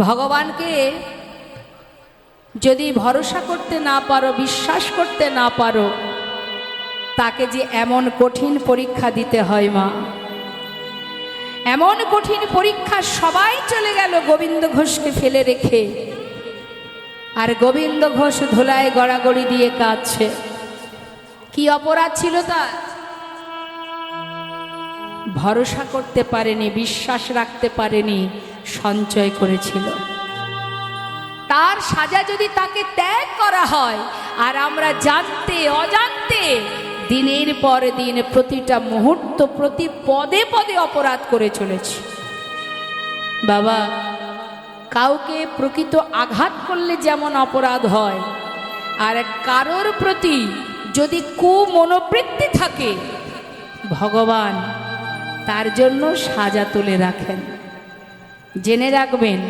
ভগবানকে যদি ভরসা করতে না পারো, বিশ্বাস করতে না পারো, তাকে যে এমন কঠিন পরীক্ষা দিতে হয় মা, এমন কঠিন পরীক্ষা। সবাই চলে গেল গোবিন্দ ঘোষকে ফেলে রেখে, আর গোবিন্দ ঘোষ ধুলায় গড়াগড়ি দিয়ে কাঁদছে। কি অপরাধ ছিল তার? ভরসা করতে পারেনি, বিশ্বাস রাখতে পারেনি, সঞ্চয় করেছিল। তার সাজা যদি তাকে ত্যাগ করা হয়, আর আমরা জানতে অজান্তে দিনের পর দিন প্রতিটা মুহূর্ত প্রতি পদে পদে অপরাধ করে চলেছি। বাবা, কাউকে প্রকৃত আঘাত করলে যেমন অপরাধ হয়, আর কারোর প্রতি যদি কুমনোবৃত্তি থাকে, ভগবান তার জন্য সাজা তুলে রাখেন। জেনে রাখবেন,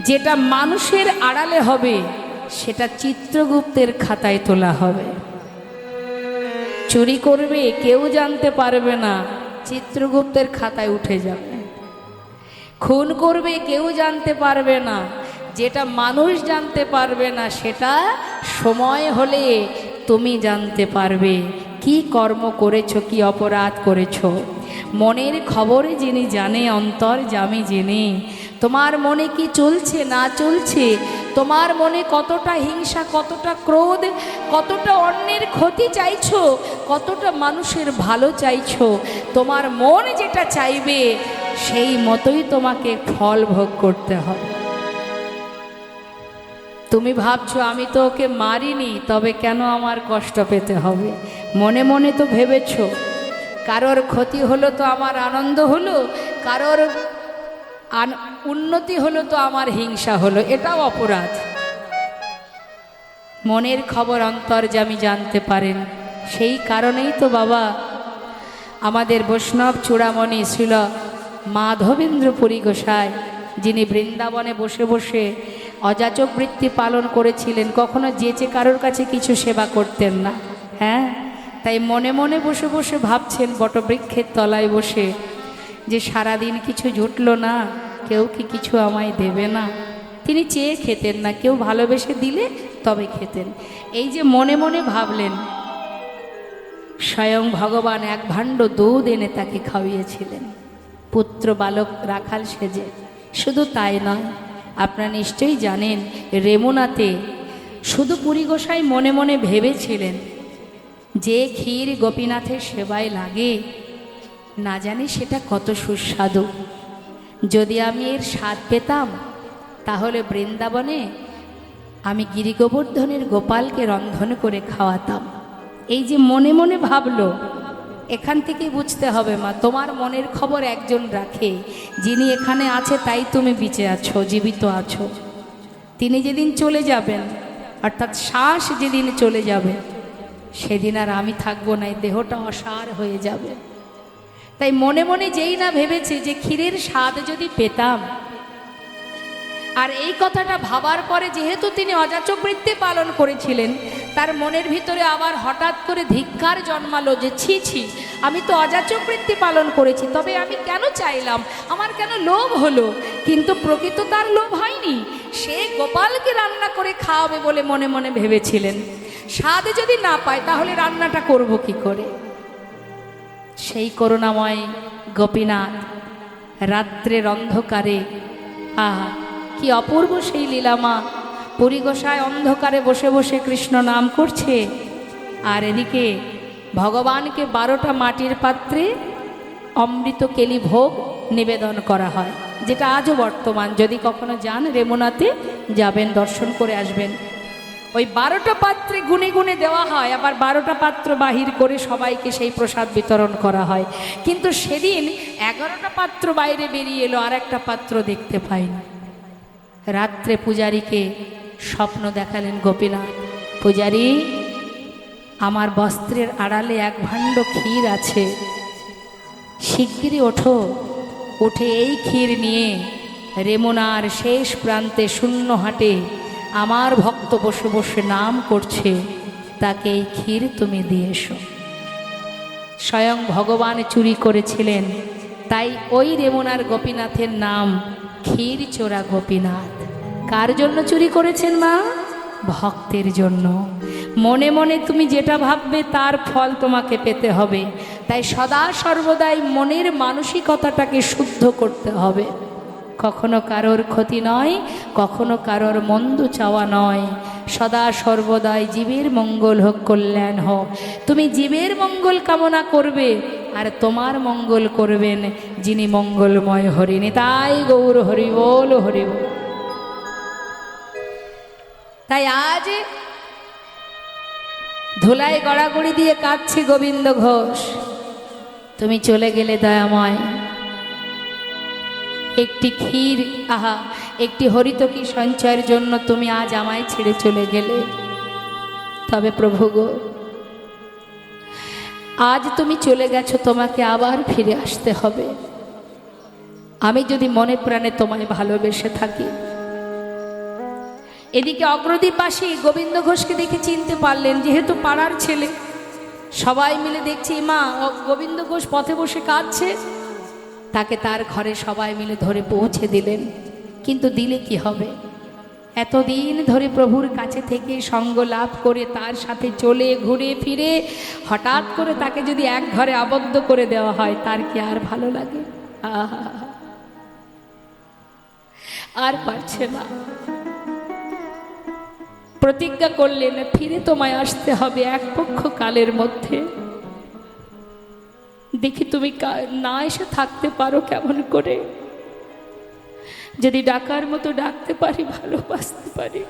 যেটা মানুষের আড়ালে হবে সেটা চিত্রগুপ্তের খাতায় তোলা হবে। চুরি করবে কেউ জানতে পারবে না, চিত্রগুপ্তের খাতায় উঠে যাবে। খুন করবে কেউ জানতে পারবে না, যেটা মানুষ জানতে পারবে না সেটা সময় হলে তুমি জানতে পারবে। কি কর্ম করেছো, কি অপরাধ করেছো। মনের খবরে যিনি জানে, অন্তর জামে জেনে। তোমার মনে কি চলছে না চলছে, তোমার মনে কতটা হিংসা, কতটা ক্রোধ, কতটা অন্যের ক্ষতি চাইছো, কতটা মানুষের ভালো চাইছো, তোমার মন যেটা চাইবে সেই মতোই তোমাকে ফল ভোগ করতে হবে। তুমি ভাবছো আমি তো ওকে মারিনি, তবে কেন আমার কষ্ট পেতে হবে? মনে মনে তো ভেবেছো। কারোর ক্ষতি হলো তো আমার আনন্দ হলো, কারোর উন্নতি হলো তো আমার হিংসা হলো, এটাও অপরাধ। মনের খবর অন্তর্যামী জানতে পারেন। সেই কারণেই তো বাবা আমাদের বৈষ্ণব চূড়ামণি ছিল মাধবেন্দ্র পুরী গোসাই, যিনি বৃন্দাবনে বসে বসে অযাচক বৃত্তি পালন করেছিলেন। কখনো যেচে কারোর কাছে কিছু সেবা করতেন না। হ্যাঁ, তাই মনে মনে বসে বসে ভাবছেন বটবৃক্ষের তলায় বসে যে সারাদিন কিছু জুটলো না, কেউ কি কিছু আমায় দেবে না। তিনি চেয়ে খেতেন না, কেউ ভালোবেসে দিলে তবে খেতেন। এই যে মনে মনে ভাবলেন, স্বয়ং ভগবান এক ভাণ্ড দুধ এনে তাকে খাওয়িয়েছিলেন, পুত্র বালক রাখাল সেজে। শুধু তাই নয়, আপনারা নিশ্চয়ই জানেন রেমুনাতে শুধু পুরী গোসাই মনে মনে ভেবেছিলেন যে ক্ষীর গোপীনাথের সেবায় লাগে, না জানি সেটা কত সুস্বাদু। যদি আমি এর স্বাদ পেতাম, তাহলে বৃন্দাবনে আমি গিরিগোবর্ধনের গোপালকে রন্ধন করে খাওয়াতাম। এই যে মনে মনে ভাবলো, এখান থেকে বুঝতে হবে মা, তোমার মনের খবর একজন রাখে, যিনি এখানে আছে তাই তুমি বেঁচে আছো, জীবিত আছো। তিনি যেদিন চলে যাবেন, অর্থাৎ শ্বাস যেদিন চলে যাবে, সেদিন আর আমি থাকবো না, এই দেহটা অসার হয়ে যাবে। তাই মনে মনে যেই না ভেবেছে যে ক্ষীরের স্বাদ যদি পেতাম, আর এই কথাটা ভাবার পরে যেহেতু তিনি অযাচক বৃত্তি পালন করেছিলেন, তার মনের ভিতরে আবার হঠাৎ করে ধিক্কার জন্মালো যে ছি ছি, আমি তো অযাচক বৃত্তি পালন করেছি, তবে আমি কেন চাইলাম, আমার কেন লোভ হলো। কিন্তু প্রকৃত তার লোভ হয়নি, সে গোপালকে রান্না করে খাওয়াবে বলে মনে মনে ভেবেছিলেন। স্বাদ যদি না পায় তাহলে রান্নাটা করব কি করে। সেই করুণাময় গোপীনাথ রাত্রের অন্ধকারে, আহা কি অপূর্ব সেই লীলামা, পুরী গোসাই অন্ধকারে বসে বসে কৃষ্ণ নাম করছে, আর এদিকে ভগবানকে 12টা মাটির পাত্রে অমৃত কেলি ভোগ নিবেদন করা হয়, যেটা আজও বর্তমান। যদি কখনো যান রেমুনাতে, যাবেন, দর্শন করে আসবেন। ওই 12টা পাত্রে গুনে গুনে দেওয়া হয়, আবার 12টা পাত্র বাহির করে সবাইকে সেই প্রসাদ বিতরণ করা হয়। কিন্তু সেদিন 11টা পাত্র বাইরে বেরিয়ে এলো, আর একটা পাত্র দেখতে পাইনি। রাত্রে পূজারীকে স্বপ্ন দেখালেন গোপীনাথ, পূজারী আমার বস্ত্রের আড়ালে এক ভাণ্ড ক্ষীর আছে, শিগগিরই ওঠো, উঠে এই ক্ষীর নিয়ে রেমুনার শেষ প্রান্তে শূন্য হাটে আমার ভক্ত বসে বসে নাম করছে, তাকে এই ক্ষীর তুমি দিয়ে এসো। স্বয়ং ভগবান চুরি করেছিলেন, তাই ওই রেমুনার গোপীনাথের নাম ক্ষীর চোরা গোপীনাথ। কার জন্য চুরি করেছেন মা? ভক্তের জন্য। মনে মনে তুমি যেটা ভাববে তার ফল তোমাকে পেতে হবে। তাই সদা সর্বদাই মনের মানসিকতাটাকে শুদ্ধ করতে হবে। কখনো কারোর ক্ষতি নয়, কখনো কারোর মন্দ চাওয়া নয়। সদা সর্বদাই জীবের মঙ্গল হোক, কল্যাণ হোক। তুমি জীবের মঙ্গল কামনা করবে আর তোমার মঙ্গল করবেন যিনি মঙ্গলময়। হরিণী তাই গৌর হরি বল, হরি বল। তাই আজ ধুলায় গড়াগড়ি দিয়ে কাঁদছে গোবিন্দ ঘোষ। তুমি চলে গেলে দয়াময়। একটি ক্ষীর, আহা, একটি হরিতকি সঞ্চয়ের জন্য তুমি আজ আমায় ছেড়ে চলে গেলে। তবে প্রভু গো, আজ তুমি চলে গেছো, তোমাকে আবার ফিরে আসতে হবে। আমি যদি মনে প্রাণে তোমায় ভালোবেসে থাকি। এদিকে অগ্রদীপবাসী গোবিন্দ ঘোষকে দেখে চিনতে পারলেন, যেহেতু পাড়ার ছেলে। সবাই মিলে দেখছি মা গোবিন্দ ঘোষ পথে বসে কাঁদছে, তাকে তার ঘরে সবাই মিলে ধরে পৌঁছে দিলেন। কিন্তু দিলে কি হবে? এতদিন ধরে প্রভুর কাছে থেকে সঙ্গ লাভ করে তার সাথে চলে ঘুরে ফিরে হঠাৎ করে তাকে যদি এক ঘরে আবদ্ধ করে দেওয়া হয়, তার কি আর ভালো লাগে? আর পারছে না। প্রতিজ্ঞা করলেন, ফিরে তোমায় আসতে হবে এক পক্ষ কালের মধ্যে। দেখি তুমি না এসে থাকতে পারো কেমন করে। যদি ডাকার মতো ডাকতে পারি, ভালোবাসতে পারি।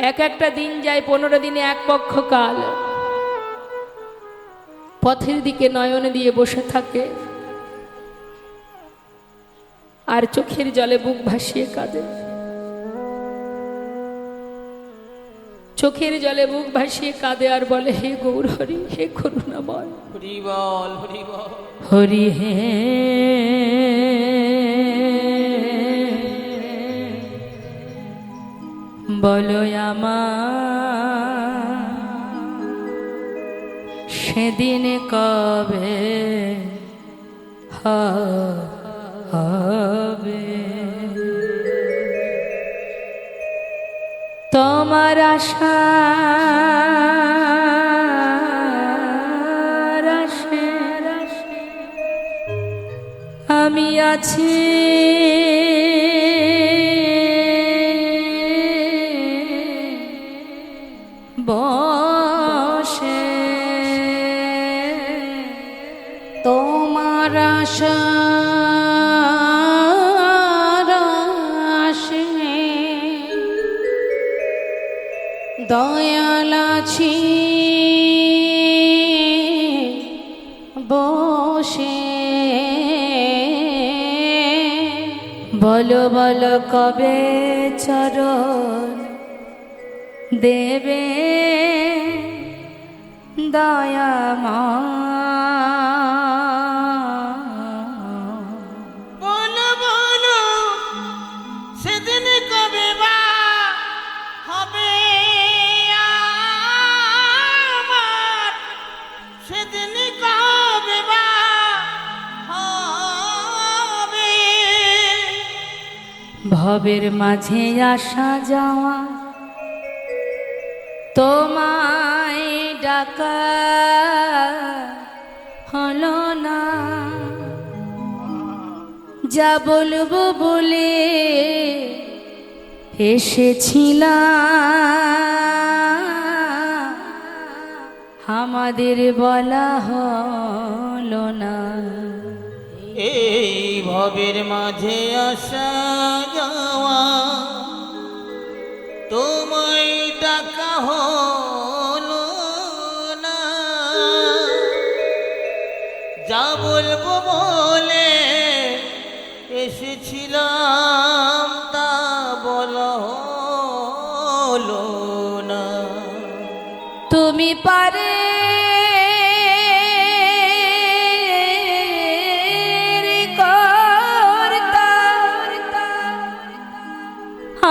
একটা দিন যায়, 15 দিনে এক পক্ষ কাল। পথের দিকে নয়ন দিয়ে বসে থাকে আর চোখের জলে বুক ভাসিয়ে কাঁদে। চোখের জলে বুক ভাসিয়ে কাঁদে আর বলে, হে গৌর হরি, হে করুণাময়, হরি বল, হরি বল, হরি হে। বলো আমার সেদিন কবে হবে? তোমার আশা আমি আছি, বসে তোমার আশা দয়াল আছি বসে। বলো বলো কবে চরণ দেবে দয়াময়? বলো বলো সেদিন কবে বা হবে আমার, সেদিন কবে বা হবে। ভবের মাঝে আসা যাওয়া তোমায় ডাকা হলো না, যা বলবো বলে এসেছিলাম, আমাদের বলা হলো না। এই ভবের মাঝে আসা যাওয়া তোমায় ডাকা হলো না, যা বলবো বলে এসেছিলাম তা বলা হলো না। তুমি পারে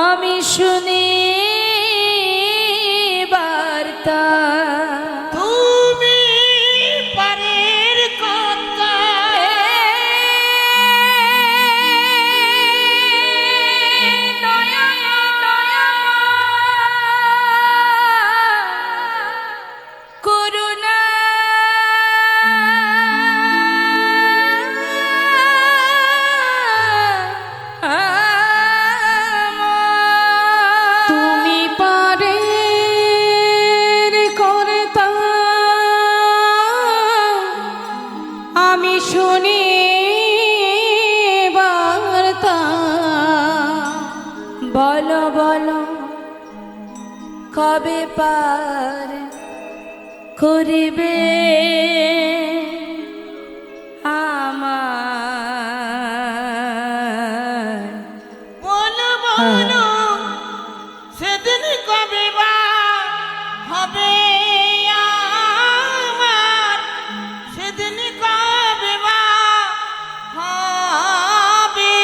আমি শুনি বার্তা, তুমি পারের কথা কবে পার করিবে আমার বলো বলো সেদিন কবে বা হবে আমার, সেদিন কবে বা হবে।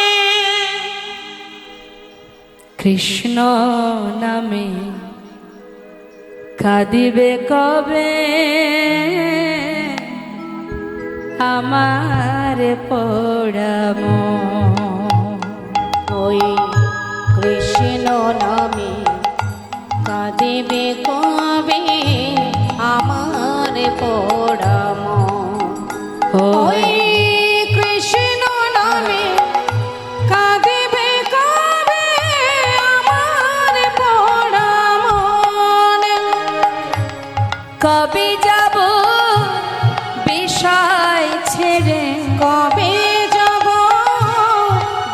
কৃষ্ণ নামে কাঁদিবে কবে আমার পোড়াম ওই কৃষ্ণ নামে কাঁদিবে কবে আমার পড়াম। ওই কৃষ্ণ নামে কাঁদিবে কবে আমার পড়াম। কবে যাব বিষয় ছেড়ে, কবে যাব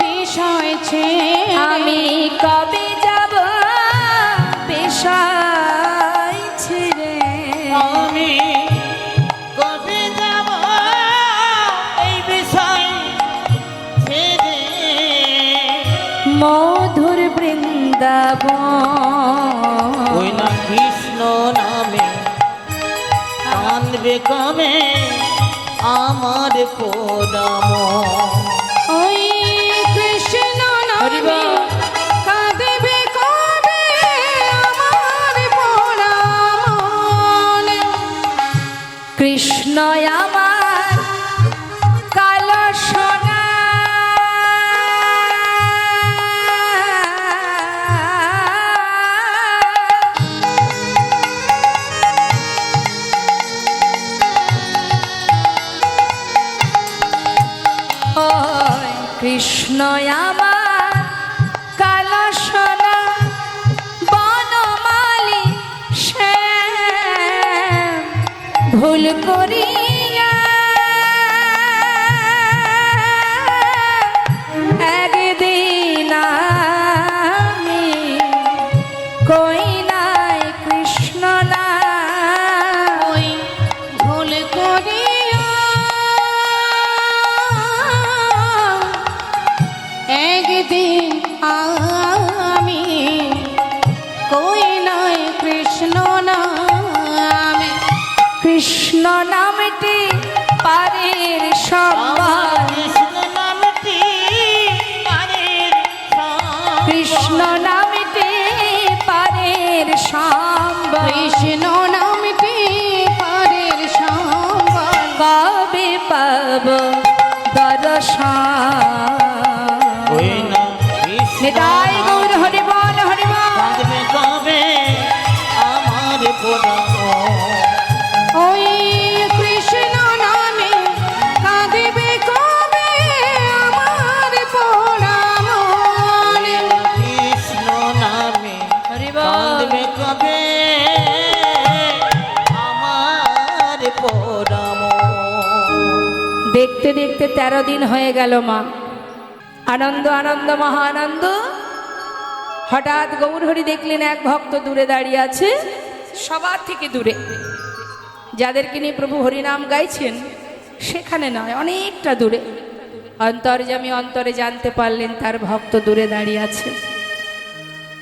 বিষয় ছেড়ে, আমি কবে যাব বিষয় ছেড়ে, আমি কবে যাব এই বিষয় ছেড়ে। মধুর বৃন্দাবন ওই না কৃষ্ণ নামে কাঁদবে কবে আমার পোড়াম। ওই কৃষ্ণ নামে কাঁদিবে কবে আমার পরাণ। কৃষ্ণ আমার কালো সোনা, ওই কৃষ্ণ আমার কালো সোনা, বনমালী শ্যাম ভুল করিয়া একদিন আমি কই নাই কৃষ্ণ না, ওই ভুল করিয়া একদিন আমি কই নাই কৃষ্ণ নামে। কৃষ্ণ নামটি পারের সম্বল, কৃষ্ণ নামটি পারের সম্বল। কৃষ্ণ নামটি পারের সম্বল, কৃষ্ণ নামটি পারের সম্বল। কবে পাব দর্শন। ওই না কৃষ্ণ নিতাই গৌর হরি বল হরি বল। কাঁদবে কবে আমার পোড়াম। ওই কৃষ্ণ নামে কাঁদিবে কবে আমার পরাণ। কৃষ্ণ নামে হরি বল। কাঁদবে কবে আমার পোড়াম। দেখতে দেখতে 13 দিন হয়ে গেল মা। আনন্দ আনন্দ মহা আনন্দ। হঠাৎ গৌরহরি দেখলেন এক ভক্ত দূরে দাঁড়িয়ে আছে, সবার থেকে দূরে। যাদেরকে নিয়ে প্রভু হরিনাম গাইছেন সেখানে নয়, অনেকটা দূরে। অন্তর্যামী অন্তরে জানতে পারলেন তার ভক্ত দূরে দাঁড়িয়ে আছে।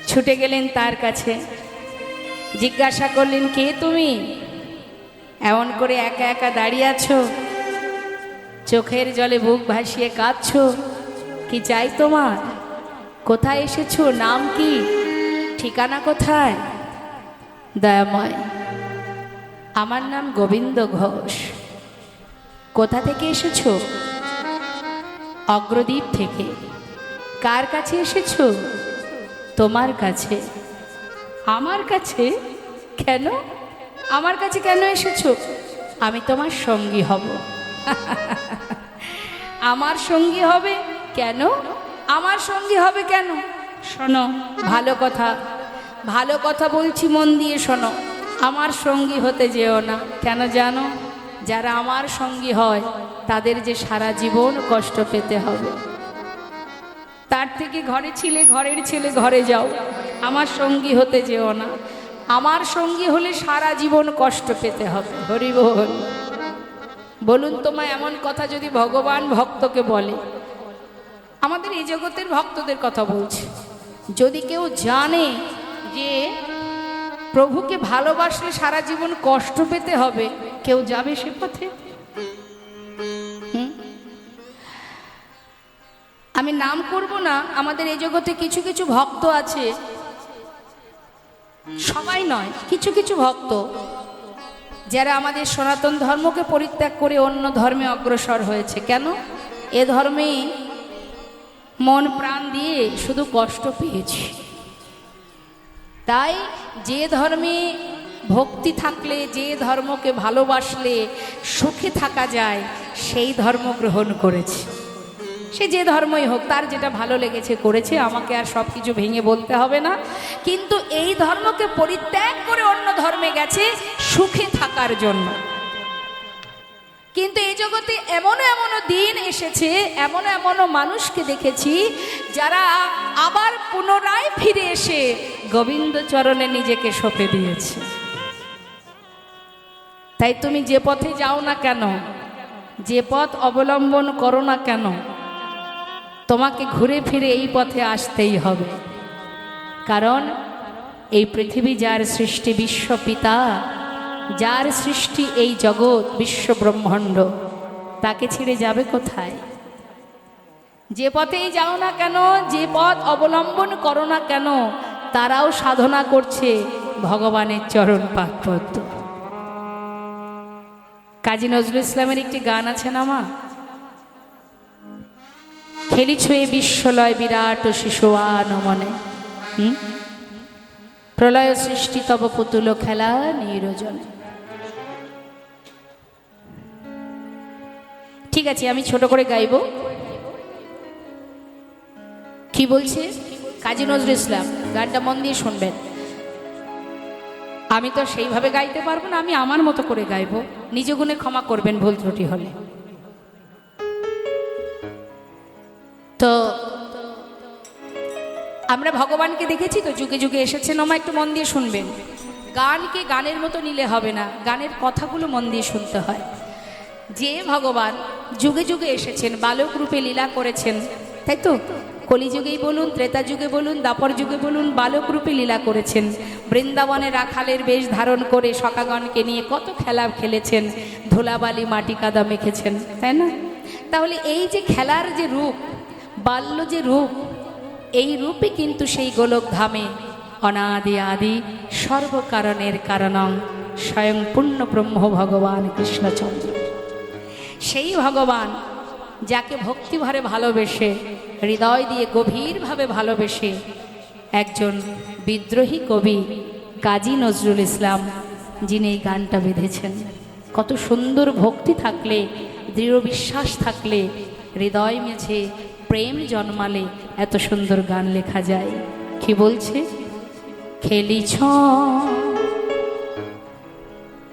ছুটে গেলেন তার কাছে, জিজ্ঞাসা করলেন, কে তুমি? এমন করে একা একা দাঁড়িয়ে আছো, চোখের জলে বুক ভাসিয়ে কাঁদছো, কি চাই তোমার? কোথায় এসেছো? নাম কি? ঠিকানা কোথায়? দয়াময়, আমার নাম গোবিন্দ ঘোষ। কোথা থেকে এসেছো? অগ্রদ্বীপ থেকে। কার কাছে এসেছো? তোমার কাছে। আমার কাছে? কেন? আমার কাছে কেন এসেছো? আমি তোমার সঙ্গী হব। আমার সঙ্গী হবে কেন? আমার সঙ্গী হবে কেন? শোনো, ভালো কথা, ভালো কথা বলছি, মন দিয়ে শোনো। আমার সঙ্গী হতে যেও না। কেন জানো? যারা আমার সঙ্গী হয় তাদের যে সারা জীবন কষ্ট পেতে হবে। তার থেকে ঘরে ছিলে, ঘরের ছেলে ঘরে যাও। আমার সঙ্গী হতে যেও না। আমার সঙ্গী হলে সারা জীবন কষ্ট পেতে হবে। হরি বল। বলুন তোমায় এমন কথা যদি ভগবান ভক্তকে বলে, আমাদের এই জগতের ভক্তদের কথা বলছে, যদি কেউ জানে যে প্রভুকে ভালোবাসলে সারা জীবন কষ্ট পেতে হবে, কেউ যাবে সে পথে? আমি নাম করব না, আমাদের এই জগতে কিছু কিছু ভক্ত আছে, সবাই নয়, কিছু কিছু ভক্ত যারা আমাদের সনাতন ধর্মকে পরিত্যাগ করে অন্য ধর্মে অগ্রসর হয়েছে। কেন? এ ধর্মে মন প্রাণ দিয়ে শুধু কষ্ট পেয়েছি। তাই যে ধর্মে ভক্তি থাকলে, যে ধর্মকে ভালোবাসলে সুখে থাকা যায়, সেই ধর্ম গ্রহণ করেছে। সে যে ধর্মই হোক, তার যেটা ভালো লেগেছে করেছে, আমাকে আর সব কিছু ভেঙে বলতে হবে না। কিন্তু এই ধর্মকে পরিত্যাগ করে অন্য ধর্মে গেছে সুখে থাকার জন্য। কিন্তু এই জগতে এমনও দিন এসেছে, এমনও মানুষকে দেখেছি যারা আবার পুনরায় ফিরে এসে গোবিন্দ চরণে নিজেকে সঁপে দিয়েছে। তাই তুমি যে পথে যাও না কেন, যে পথ অবলম্বন করো না কেন, তোমাকে ঘুরে ফিরে এই পথে আসতেই হবে। কারণ এই পৃথিবী যার সৃষ্টি, বিশ্বপিতা যার সৃষ্টি এই জগৎ বিশ্ব ব্রহ্মাণ্ড, তাকে ছেড়ে যাবে কোথায়? যে পথেই যাও না কেন, যে পথ অবলম্বন করো না কেন, তারাও সাধনা করছে ভগবানের চরণ পাদপদ্ম। কাজী নজরুল ইসলামের একটি গান আছে না মা, খেলিছ এ বিশ্বলয় বিরাট শিশুয়ান মনে, প্রলয় সৃষ্টি তব পুতুল খেলা নিরজনে। ঠিক আছে, আমি ছোট করে গাইব। কি বলছে কাজী নজরুল ইসলাম, গানটা মন দিয়ে শুনবেন। আমি তো সেইভাবে গাইতে পারবো না, আমি আমার মতো করে গাইব। নিজ গুণে ক্ষমা করবেন ভুল ত্রুটি হলে। তো আমরা ভগবানকে দেখেছি তো, যুগে যুগে এসেছেন। ওমা একটু মন দিয়ে শুনবেন। গানকে গানের মতো নিলে হবে না, গানের কথাগুলো মন দিয়ে শুনতে হয়। যে ভগবান যুগে যুগে এসেছেন, বালক রূপে লীলা করেছেন, তাই তো? কলিযুগেই বলুন, ত্রেতা যুগে বলুন, দাপর যুগে বলুন, বালক রূপে লীলা করেছেন। বৃন্দাবনে রাখালের বেশ ধারণ করে সখাগণকে নিয়ে কত খেলা খেলেছেন, ধুলাবালি মাটি কাদা মেখেছেন, তাই না? তাহলে এই যে খেলার যে রূপ, বাল্য যে রূপ, এই রূপে কিন্তু সেই গোলক ধামে অনাদি আদি সর্বকারণের কারণং স্বয়ং পূর্ণ ব্রহ্ম ভগবান কৃষ্ণচন্দ্র। সেই ভগবান যাকে ভক্তিভরে ভালোবেসে, হৃদয় দিয়ে গভীরভাবে ভালোবেসে একজন বিদ্রোহী কবি কাজী নজরুল ইসলাম, যিনি এই গানটা বেঁধেছেন। কত সুন্দর ভক্তি থাকলে, দৃঢ় বিশ্বাস থাকলে, হৃদয় মেঝে প্রেম জন্মালে এত সুন্দর গান লেখা যায়। কি বলছে? খেলিছ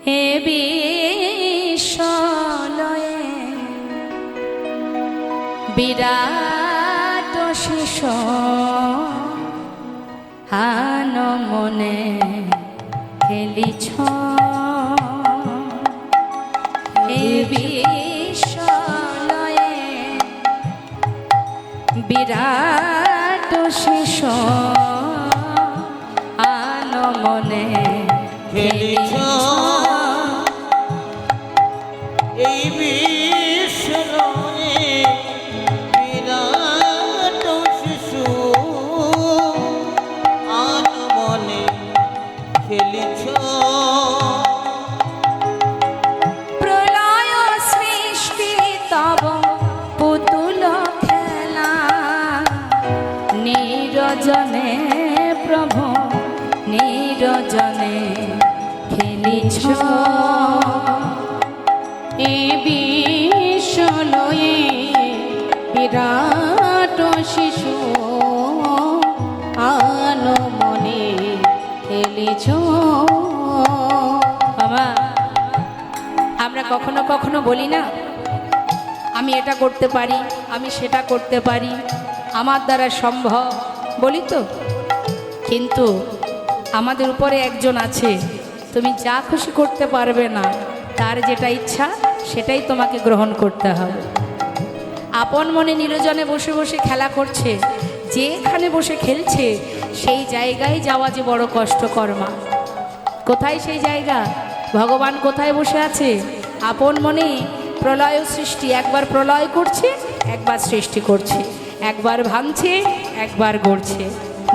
হে বিশ্বলয়ে বিরাট শিশু হান মনে, খেলিছ হে বিশ্বলয়ে বিরাট শিশু আন মনে, খেলিছ এই বিশ্বলয়ে বিরাট শিশু আন মনে, খেলিছ প্রলয় সৃষ্টি তব পুতুল খেলা নিরজনে, প্রভু নিরজনে খেলিছ এ বিশ্বলয়ে বিরাট শিশু আন মনে, খেলিছ। বাবা, আমরা কখনো কখনো বলি না, আমি এটা করতে পারি, আমি সেটা করতে পারি, আমার দ্বারা সম্ভব, বলি তো। কিন্তু আমাদের উপরে একজন আছে, তুমি যা খুশি করতে পারবে না, তার যেটা ইচ্ছা সেটাই তোমাকে গ্রহণ করতে হবে। আপন মনে নিরজনে বসে বসে খেলা করছে, যেখানে বসে খেলছে সেই জায়গায় যাওয়া যে বড় কষ্টকর মা। কোথায় সেই জায়গা? ভগবান কোথায় বসে আছে? আপন মনে প্রলয় সৃষ্টি, একবার প্রলয় করছে, একবার সৃষ্টি করছে, একবার ভাঙছে, একবার গড়ছে।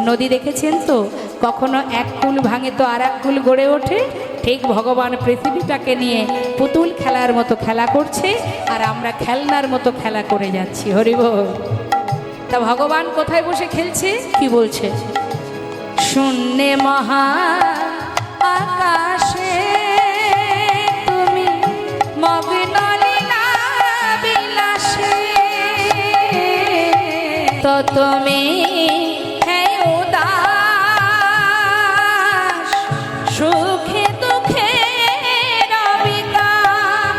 নদী দেখেছেন তো, কখনো এক কুল ভাঙে তো আর এক কুল গড়ে ওঠে। ঠিক ভগবান পৃথিবীটাকে নিয়ে পুতুল খেলার মতো খেলা করছে, আর আমরা খেলনার মতো খেলা করে যাচ্ছি। হরি বল। তা ভগবান কোথায় বসে খেলছে? কি বলছে? শূন্যে মহা আকাশে তুমি মগ্ন লীলা বিলাসে, তো তুমি হে উদাস সুখে দুঃখে রবিকাশ,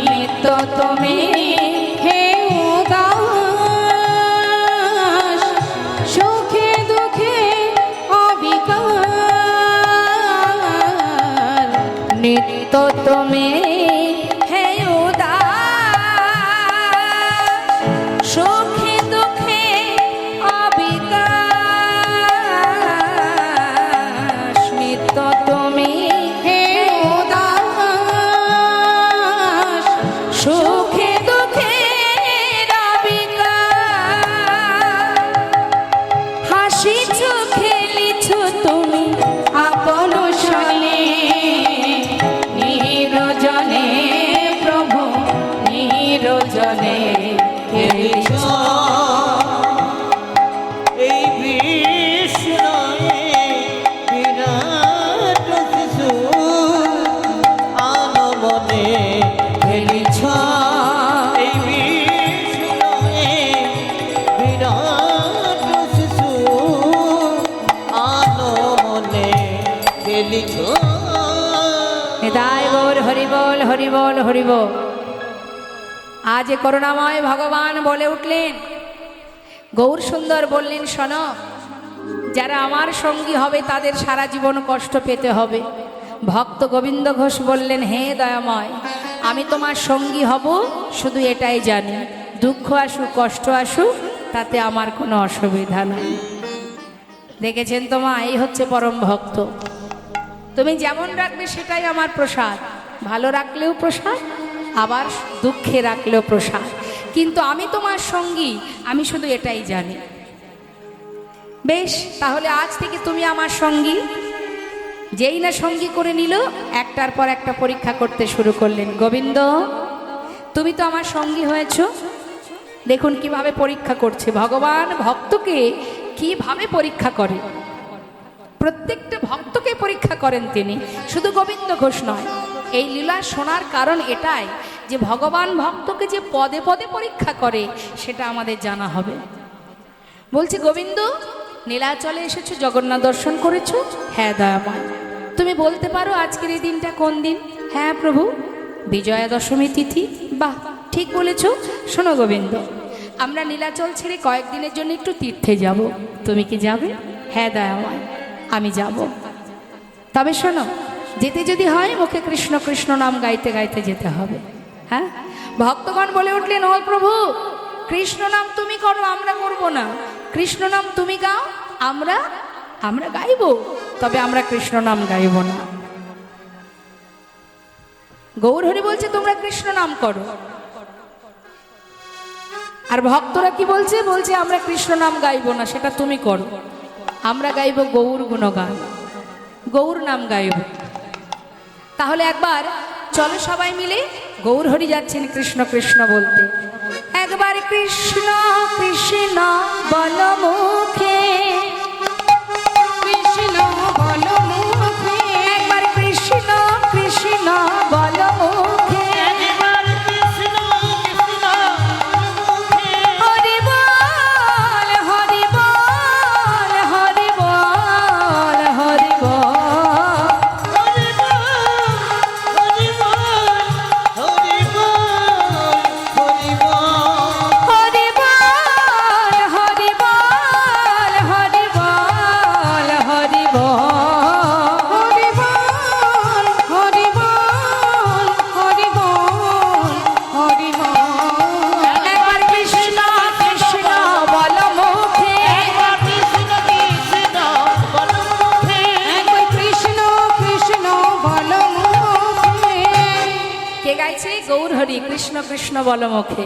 নিত্য তুমি হে উদাস সুখে দুঃখে অবিকার, নিত্য তুমি হে উদাস সুখে দুঃখে অবিকাশ, নিত্য তুমি হে উদাস সুখে দুঃখে অবিকাশ, হাসিছ খেলিছ তুমি আপন শনে নিরজনে প্রভু নিরজনে খেলিছ। এই বিষ্ণয়ে বিরাট শিশু আনমনে খেলিছ। এই বিষ্ণয়ে বিরাট শিশু আনমনে খেলিছ। নিতাই গৌর হরিবল হরিবল হরিবল। আজ এ করুণাময় ভগবান বলে উঠলেন, গৌর সুন্দর বললেন, শোনো, যারা আমার সঙ্গী হবে তাদের সারা জীবন কষ্ট পেতে হবে। ভক্ত গোবিন্দ ঘোষ বললেন, হে দয়াময়, আমি তোমার সঙ্গী হব, শুধু এটাই জানি, দুঃখ আসুক কষ্ট আসুক তাতে আমার কোনো অসুবিধা নাই। দেখেছেন তো মা, এই হচ্ছে পরম ভক্ত। তুমি যেমন রাখবে সেটাই আমার প্রসাদ, ভালো রাখলেও প্রসাদ, আবার দুঃখে রাখলেও প্রসাদ, কিন্তু আমি তোমার সঙ্গী, আমি শুধু এটাই জানি। বেশ, তাহলে আজ থেকে তুমি আমার সঙ্গী। যেই না সঙ্গী করে নিল, একটার পর একটা পরীক্ষা করতে শুরু করলেন। গোবিন্দ, তুমি তো আমার সঙ্গী হয়েছ, দেখুন কিভাবে পরীক্ষা করছে। ভগবান ভক্তকে কিভাবে পরীক্ষা করে, প্রত্যেকটা ভক্তকে পরীক্ষা করেন তিনি, শুধু গোবিন্দ ঘোষ নয়। এই লীলা শোনার কারণ এটাই যে ভগবান ভক্তকে যে পদে পদে পরীক্ষা করে সেটা আমাদের জানা হবে। বলছি, গোবিন্দ, নীলাচলে এসেছো, জগন্নাথ দর্শন করেছো? হ্যাঁ দয়াময়। তুমি বলতে পারো আজকের এই দিনটা কোন দিন? হ্যাঁ প্রভু, বিজয়া দশমী তিথি। বাহ, ঠিক বলেছো। শোনো গোবিন্দ, আমরা নীলাচল ছেড়ে কয়েকদিনের জন্য একটু তীর্থে যাব, তুমি কি যাবে? হ্যাঁ দয়াময়, আমি যাব। তবে শোনো, যেতে যদি হয় মুখে কৃষ্ণ কৃষ্ণ নাম গাইতে গাইতে যেতে হবে। হ্যাঁ? ভক্তগণ বলে উঠলেন, ও প্রভু, কৃষ্ণ নাম তুমি করো, আমরা করব না। কৃষ্ণ নাম তুমি গাও, আমরা গাইব, তবে আমরা কৃষ্ণ নাম গাইব না। গৌর হরি বলছে তোমরা কৃষ্ণ নাম করো, আর ভক্তরা কি বলছে? বলছে আমরা কৃষ্ণ নাম গাইব না, সেটা তুমি করো, আমরা গাইব গৌর গুণগান, গৌর নাম গাইব। তাহলে একবার চলো সবাই মিলে, গৌর হরি যাচ্ছেন কৃষ্ণ কৃষ্ণ বলতে। একবার কৃষ্ণ কৃষ্ণ বল মুখে, কৃষ্ণ বল মুখে, একবার কৃষ্ণ কৃষ্ণ বল মুখে, একবার কৃষ্ণ কৃষ্ণ মুখে। হরি বল হরি বল হরি বল হরি বল। হরি বল, হরি বল, হরি বল, হরি বল। হরি বল হরি বল কৃষ্ণ বলো মুখে।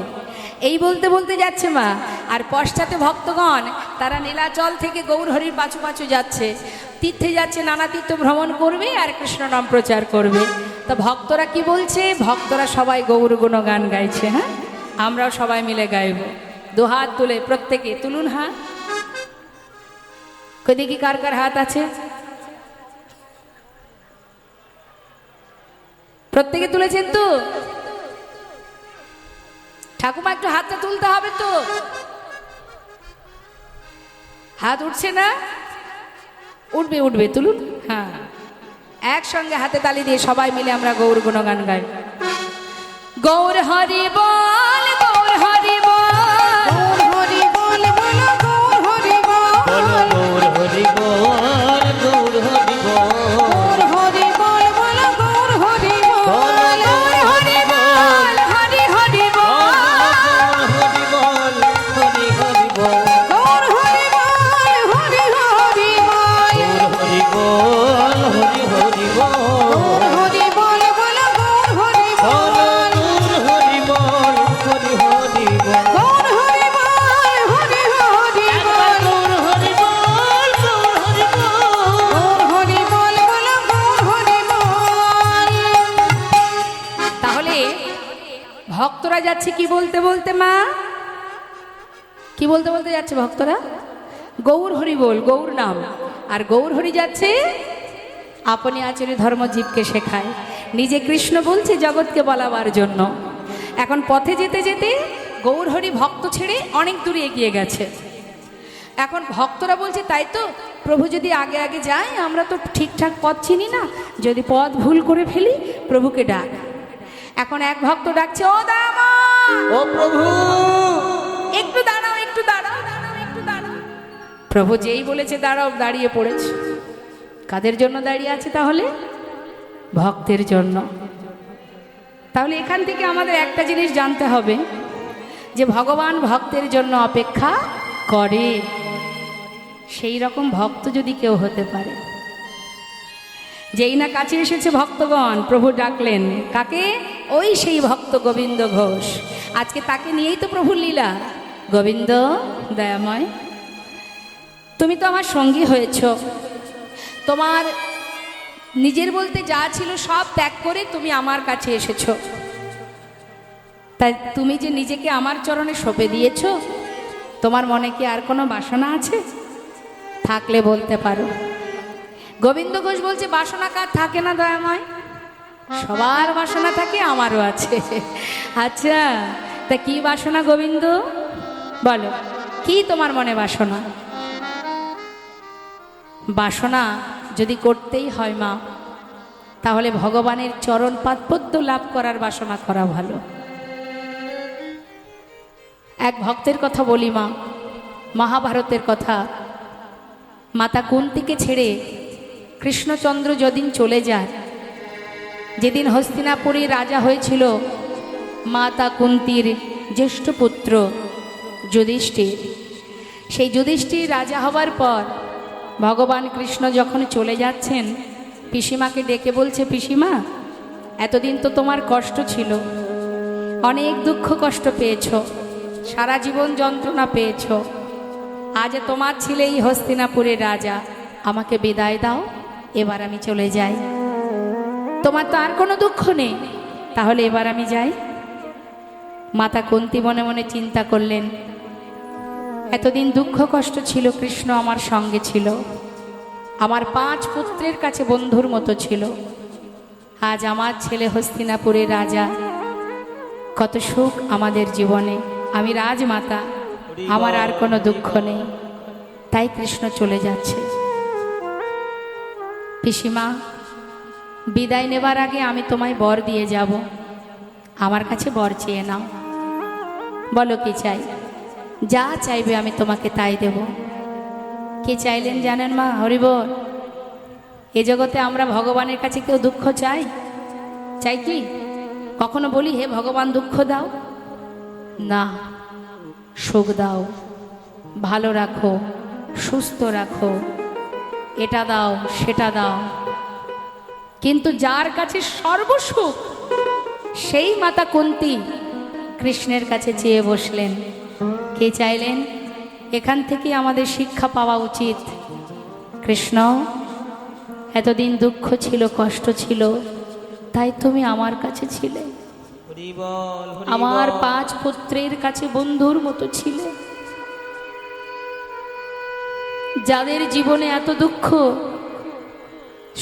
এই বলতে বলতে যাচ্ছে মা, আর পশ্চাতে ভক্তগণ তারা নীলাচল থেকে গৌরহরির পাছু পাছু যাচ্ছে, তীর্থে যাচ্ছে, নানা তীর্থ ভ্রমণ করবে আর কৃষ্ণ নাম প্রচার করবে। তা ভক্তরা কি বলছে? ভক্তরা সবাই গৌর গুণগান গাইছে। হ্যাঁ, আমরাও সবাই মিলে গাইব। দুহাত তুলে প্রত্যেকে তুলুন হাত। কই দেখি কার কার হাত আছে? প্রত্যেকে তুলেছেন তো? ঠাকুমা একটু হাতটা তুলতে হবে তো। হাত উঠছে না? উঠবে উঠবে, তুলুন। হ্যাঁ, একসঙ্গে হাতে তালি দিয়ে সবাই মিলে আমরা গৌর গুণগান গাই। গৌর হরি বল, গৌর হরি বল, গৌর হরি বল, বলো গৌর হরি বল, বলো গৌর হরি বল, গৌর হরি বল, গৌর হরি বল, বলো গৌর হরি বল, গৌর হরি বল, হরি হরি বল, হরি বল, হরি হরি বল, গৌর হরি বল, হরি হরি বল, হরি বল, হরি হরি বল, গৌর হরি বল, বলো গৌর হরি বল, হরি বল, হরি হরি বল, গৌর হরি বল, হরি হরি একবার বল, গৌর হরি বল, গৌর হরি বল, গৌর হরি বল, বলো গৌর হরি বল। তাহলে ভক্তরা যাচ্ছে কি বলতে বলতে মা? কি বলতে বলতে যাচ্ছে ভক্তরা? গৌর হরি বল, গৌর নাম। আর গৌর হরি যাচ্ছে আপনি আচরে ধর্ম জীবকে শেখায়, নিজে কৃষ্ণ বলছে জগৎকে বলাবার জন্য। এখন পথে যেতে যেতে গৌর হরি ভক্ত ছেড়ে অনেক দূরে এগিয়ে গেছে। এখন ভক্তরা বলছে তাই তো, প্রভু যদি আগে আগে যায়, আমরা তো ঠিকঠাক পথ চিনি না, যদি পথ ভুল করে ফেলি প্রভুকে ডাক। এখন এক ভক্ত ডাকছে, ও দামা, ও প্রভু, একটু দাঁড়াও, একটু দাঁড়াও, দাঁড়াও, একটু দাঁড়াও। প্রভু যেই বলেছে দাঁড়াও, দাঁড়িয়ে পড়েছে। কাদের জন্য দাঁড়িয়ে আছে তাহলে? ভক্তের জন্য। তাহলে এখান থেকে আমাদের একটা জিনিস জানতে হবে, যে ভগবান ভক্তের জন্য অপেক্ষা করে। সেই রকম ভক্ত যদি কেউ হতে পারে, যেই না কাছে এসেছে ভক্তগণ, প্রভু ডাকলেন কাকে? ওই সেই ভক্ত গোবিন্দ ঘোষ। আজকে তাকে নিয়েই তো প্রভুর লীলা। গোবিন্দ দয়াময়, তুমি তো আমার সঙ্গী হয়েছ, তোমার নিজের বলতে যা ছিল সব ত্যাগ করে তুমি আমার কাছে এসেছ। তাই তুমি যে নিজেকে আমার চরণে সঁপে দিয়েছ, তোমার মনে কি আর কোনো বাসনা আছে? থাকলে বলতে পারো। গোবিন্দ ঘোষ বলছে, বাসনা কার থাকে না দয়াময়? সবার বাসনা থাকে, আমারও আছে। আচ্ছা, তা কি বাসনা গোবিন্দ? বলো, কি তোমার মনে বাসনা? বাসনা যদি করতেই হয় মা, তাহলে ভগবানের চরণ পাদপদ্ম লাভ করার বাসনা করা ভালো। এক ভক্তের কথা বলি মা, মহাভারতের কথা। মাতা কুন্তিকে ছেড়ে কৃষ্ণচন্দ্র যেদিন চলে যায়, যেদিন হস্তিনাপুরী রাজা হয়েছিল মাতা কুন্তির জ্যেষ্ঠ পুত্র যুধিষ্ঠির, সেই যুধিষ্ঠির রাজা হবার পর ভগবান কৃষ্ণ যখন চলে যাচ্ছেন, পিসিমাকে ডেকে বলছে, পিসিমা, এতদিন তো তোমার কষ্ট ছিল, অনেক দুঃখ কষ্ট পেয়েছ, সারা জীবন যন্ত্রণা পেয়েছ, আজ তোমার ছেলেই হস্তিনাপুরের রাজা, আমাকে বিদায় দাও, এবার আমি চলে যাই। তোমার তো আর কোনো দুঃখ নেই, তাহলে এবার আমি যাই। মাতা কুন্তী মনে মনে চিন্তা করলেন, এতদিন দুঃখ কষ্ট ছিল, কৃষ্ণ আমার সঙ্গে ছিল, আমার 5 পুত্রের কাছে বন্ধুর মতো ছিল, আজ আমার ছেলে হস্তিনাপুরের রাজা, কত সুখ আমাদের জীবনে, আমি রাজমাতা, আমার আর কোনো দুঃখ নেই, তাই কৃষ্ণ চলে যাচ্ছে। পিসিমা, বিদায় নেবার আগে আমি তোমায় বর দিয়ে যাব, আমার কাছে বর চেয়ে নাও। বলো কি চাই? যা চাইবে আমি তোমাকে তাই দেব। কি চাইলেন জানেন মা? হরিবল। এ জগতে আমরা ভগবানের কাছে কেউ দুঃখ চাই? চাই কি? কখনো বলি হে ভগবান দুঃখ দাও? না, সুখ দাও, ভালো রাখো, সুস্থ রাখো, এটা দাও সেটা দাও। কিন্তু যার কাছে সর্বসুখ, সেই মাতা কুন্তী কৃষ্ণের কাছে চেয়ে বসলেন। কে চাইলেন? এখান থেকে আমাদের শিক্ষা পাওয়া উচিত। কৃষ্ণ, এতদিন দুঃখ ছিল, কষ্ট ছিল, তাই তুমি আমার কাছে ছিলে। হরি বল, হরি আমার বল। 5 পুত্রের কাছে বন্ধুর মতো ছিলে। যাদের জীবনে এত দুঃখ,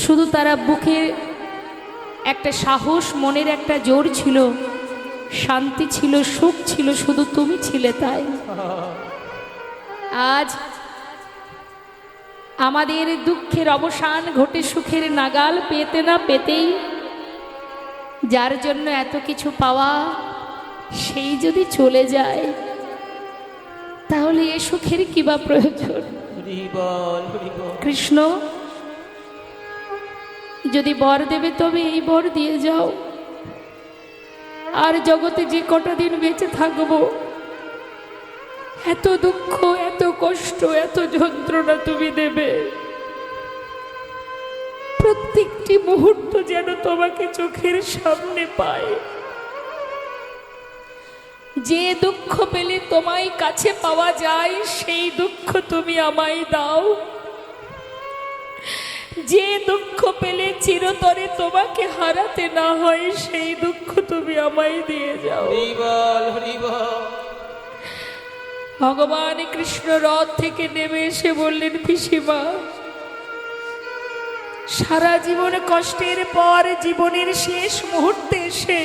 শুধু তারা বুকে একটা সাহস, মনের একটা জোর ছিল, শান্তি ছিল, সুখ ছিল, শুধু তুমি ছিলে। তাই আজ আমাদের দুঃখের অবসান ঘটে সুখের নাগাল পেতে না পেতেই, যার জন্য এত কিছু পাওয়া, সেই যদি চলে যায়, তাহলে এ সুখের কি বা প্রয়োজন? হরি বল, হরি বল। কৃষ্ণ, যদি বর দেবে তবে এই বর দিয়ে যাও। আর জগতে যে কটা দিন বেঁচে থাকবো, এত দুঃখ, এত কষ্ট, এত যন্ত্রণা তুমি দেবে, প্রত্যেকটি মুহূর্ত যেন তোমাকে চোখের সামনে পায়। যে দুঃখ পেলে তোমায় কাছে পাওয়া যায়, সেই দুঃখ তুমি আমায় দাও। যে দুঃখ পেলে চিরতরে তোমাকে হারাতে না হয়, সেই দুঃখ তুমি আমায় দিয়ে যাও। হরি বল, হরি বল। ভগবান কৃষ্ণ রথ থেকে নেমে এসে বললেন, পিসিমা, সারা জীবন কষ্টের পর জীবনের শেষ মুহূর্তে এসে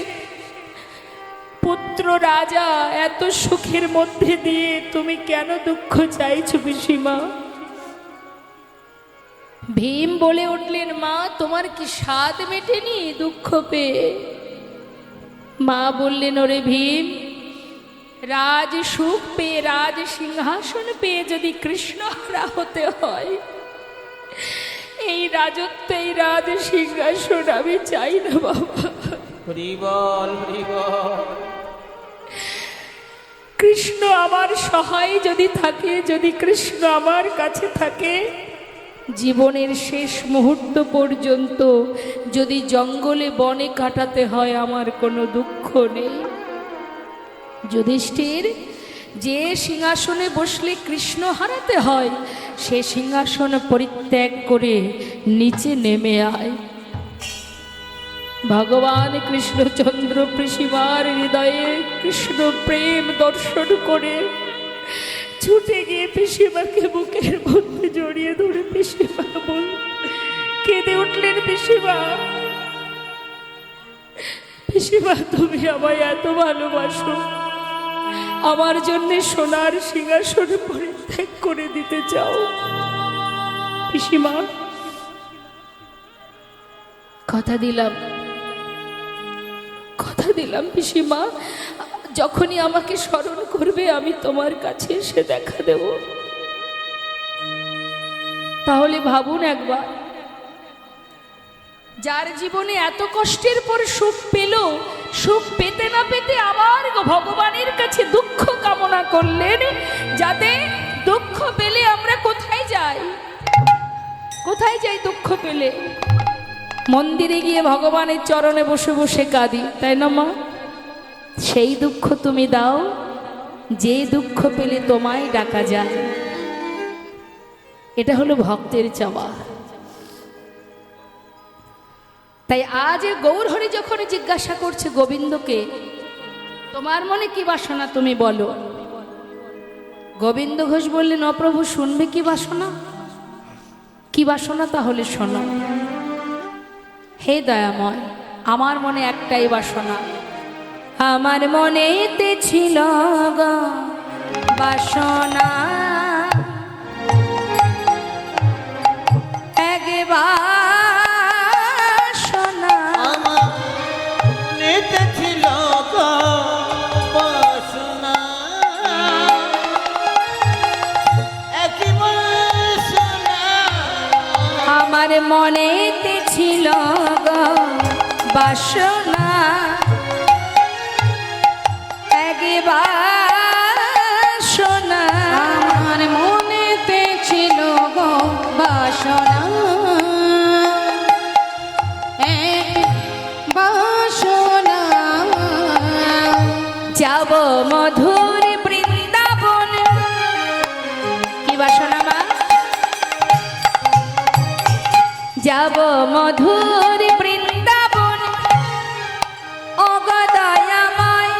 পুত্র রাজা এত সুখের মধ্যে দিয়ে তুমি কেন দুঃখ চাইছো পিসিমা? ভীম বলে উঠলেন, মা, তোমার কি স্বাদ মেটেনি দুঃখ পেয়ে? মা বললেন, ওরে ভীম, রাজ সুখ পেয়ে, রাজ সিংহাসন পেয়ে যদি কৃষ্ণ হারা হতে হয়, এই রাজত্ব, এই রাজ সিংহাসন আমি চাই না বাবা। হরি বল, হরি বল। কৃষ্ণ আমার সহায় যদি থাকে, যদি কৃষ্ণ আমার কাছে থাকে, জীবনের শেষ মুহূর্ত পর্যন্ত যদি জঙ্গলে বনে কাটাতে হয়, আমার কোনো দুঃখ নেই। যুধিষ্ঠির, যে সিংহাসনে বসলে কৃষ্ণ হারাতে হয়, সে সিংহাসন পরিত্যাগ করে নিচে নেমে আয়। ভগবান কৃষ্ণচন্দ্র পিসিমার হৃদয়ে কৃষ্ণ প্রেম দর্শন করে ছুটে গিয়ে পিসিমাকে বুকের মধ্যে জড়িয়ে ধরে পিসিমা বল কেঁদে উঠলেন, পিসিমা, পিসিমা, তুমি আমায় এত ভালোবাসো, আমার জন্য সোনার সিংহাসন পরিত্যাগ করে দিতে চাও? পিসিমা, কথা দিলাম, কথা দিলাম পিসিমা, যখনই আমাকে স্মরণ করবে আমি তোমার কাছে এসে দেখা দেব। তাহলে ভাবুন একবার, যার জীবনে এত কষ্টের পর সুখ পেল, সুখ পেতে না পেতে আবার ভগবানের কাছে দুঃখ কামনা করলেন, যাতে দুঃখ পেলে আমরা কোথায় যাই? কোথায় যাই দুঃখ পেলে? মন্দিরে গিয়ে ভগবানের চরণে বসে বসে কাঁদি, তাই না মা? সেই দুঃখ তুমি দাও, যে দুঃখ পেলে তোমায় ডাকা যায়। এটা হলো ভক্তের চাওয়া। তাই আজ গৌরহরি যখন জিজ্ঞাসা করছে গোবিন্দকে, তোমার মনে কি বাসনা তুমি বলো? গোবিন্দ ঘোষ বললেন, অপ্রভু, শুনবে কি বাসনা? কি বাসনা তাহলে শোনো। হে দয়াময়, আমার মনে একটাই বাসনা। আমার মনেতে ছিল গো বাসনা, একবার শোনা। আমার নেতে ছিল গো বাসনা, একবার শোনা। আমার মনেতে ছিল গো বাসনা, একবার শোনা। আমার মনেতে ছিল গো বাসনা, বাসনা। যাব যাব মধুর বৃন্দাবন অগদয়াময়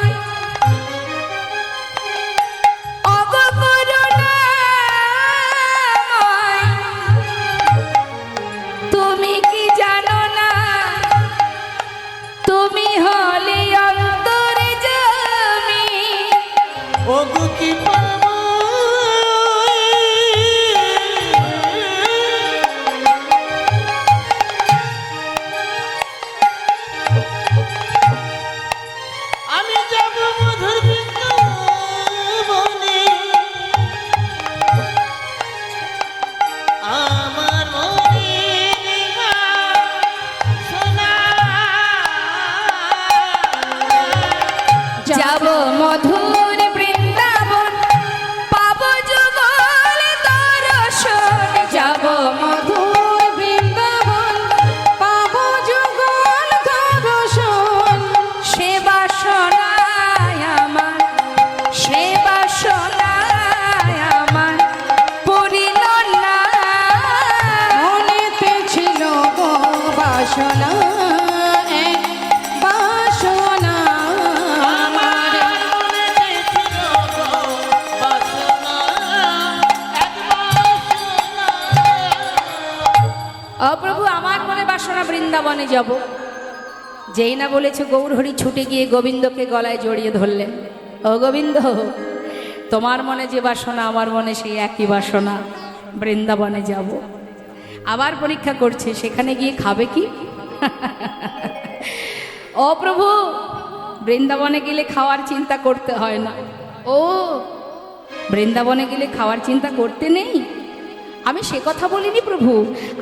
অগকরুণাময় তুমি কি জানো না তুমি হলে অন্তর্যামী ওগো কি পাবো আমি যাব মধুর বৃন্দাবনে আমার মনে সোনা যাব মধুর বৃন্দাবন পাব যুগল দর্শন যাব মধুর বৃন্দাবন পাব যুগল দর্শন সে বাসনায় আমার সে বাসনায় আমার পূরিল না মনেতে ছিল গো বাসনা এক বাসনা আমার অপ্রভু আমার মনে বাসনা বৃন্দাবনে যাব যেই না বলেছে গৌরহরি ছুটে গিয়ে গোবিন্দকে গলায় জড়িয়ে ধরলেন ও গোবিন্দ তোমার মনে যে বাসনা আমার মনে সেই একই বাসনা বৃন্দাবনে যাব আবার পরীক্ষা করছে সেখানে গিয়ে খাবে কি ও প্রভু বৃন্দাবনে গেলে খাওয়ার চিন্তা করতে হয় না ও বৃন্দাবনে গেলে খাওয়ার চিন্তা করতে নেই আমি সে কথা বলিনি প্রভু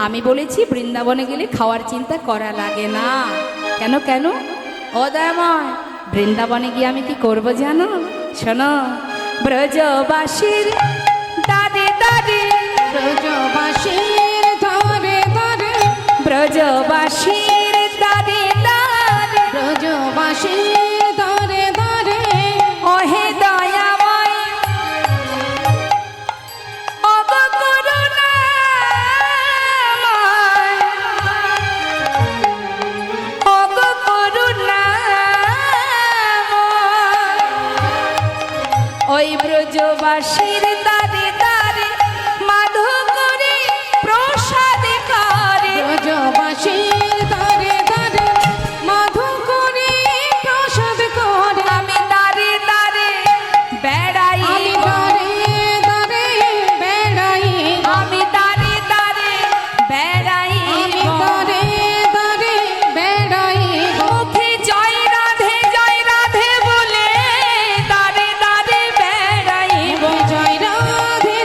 আমি বলেছি বৃন্দাবনে গেলে খাওয়ার চিন্তা করা লাগে না কেন কেন ও দয়াময় বৃন্দাবনে গিয়ে আমি কি করব জানো শোনো ব্রজবাসীর দাদে দাদে ব্রজবাসীর ধরে ধরে ব্রজবাসীর দাদে দাদে ব্রজবাসীর ধরে ধরে ওহে দয়াময় অগকরুণাময় অগকরুণাময় ওই ব্রজবাসীর দাদে দাদে মাধু করে প্রসাদ করে ব্রজবাসীর ধরে ধরে মধু করে প্রসাদ করে আমি দাঁড়ে দাঁড়ে বেড়াই আমি ধরে ধরে বেড়াই আমি দাঁড়ে দাঁড়ে বেড়াই আমি ধরে ধরে বেড়াই মুখে জয় রাধে বলে দাঁড়ে দাঁড়ে বেড়াই জয় রাধে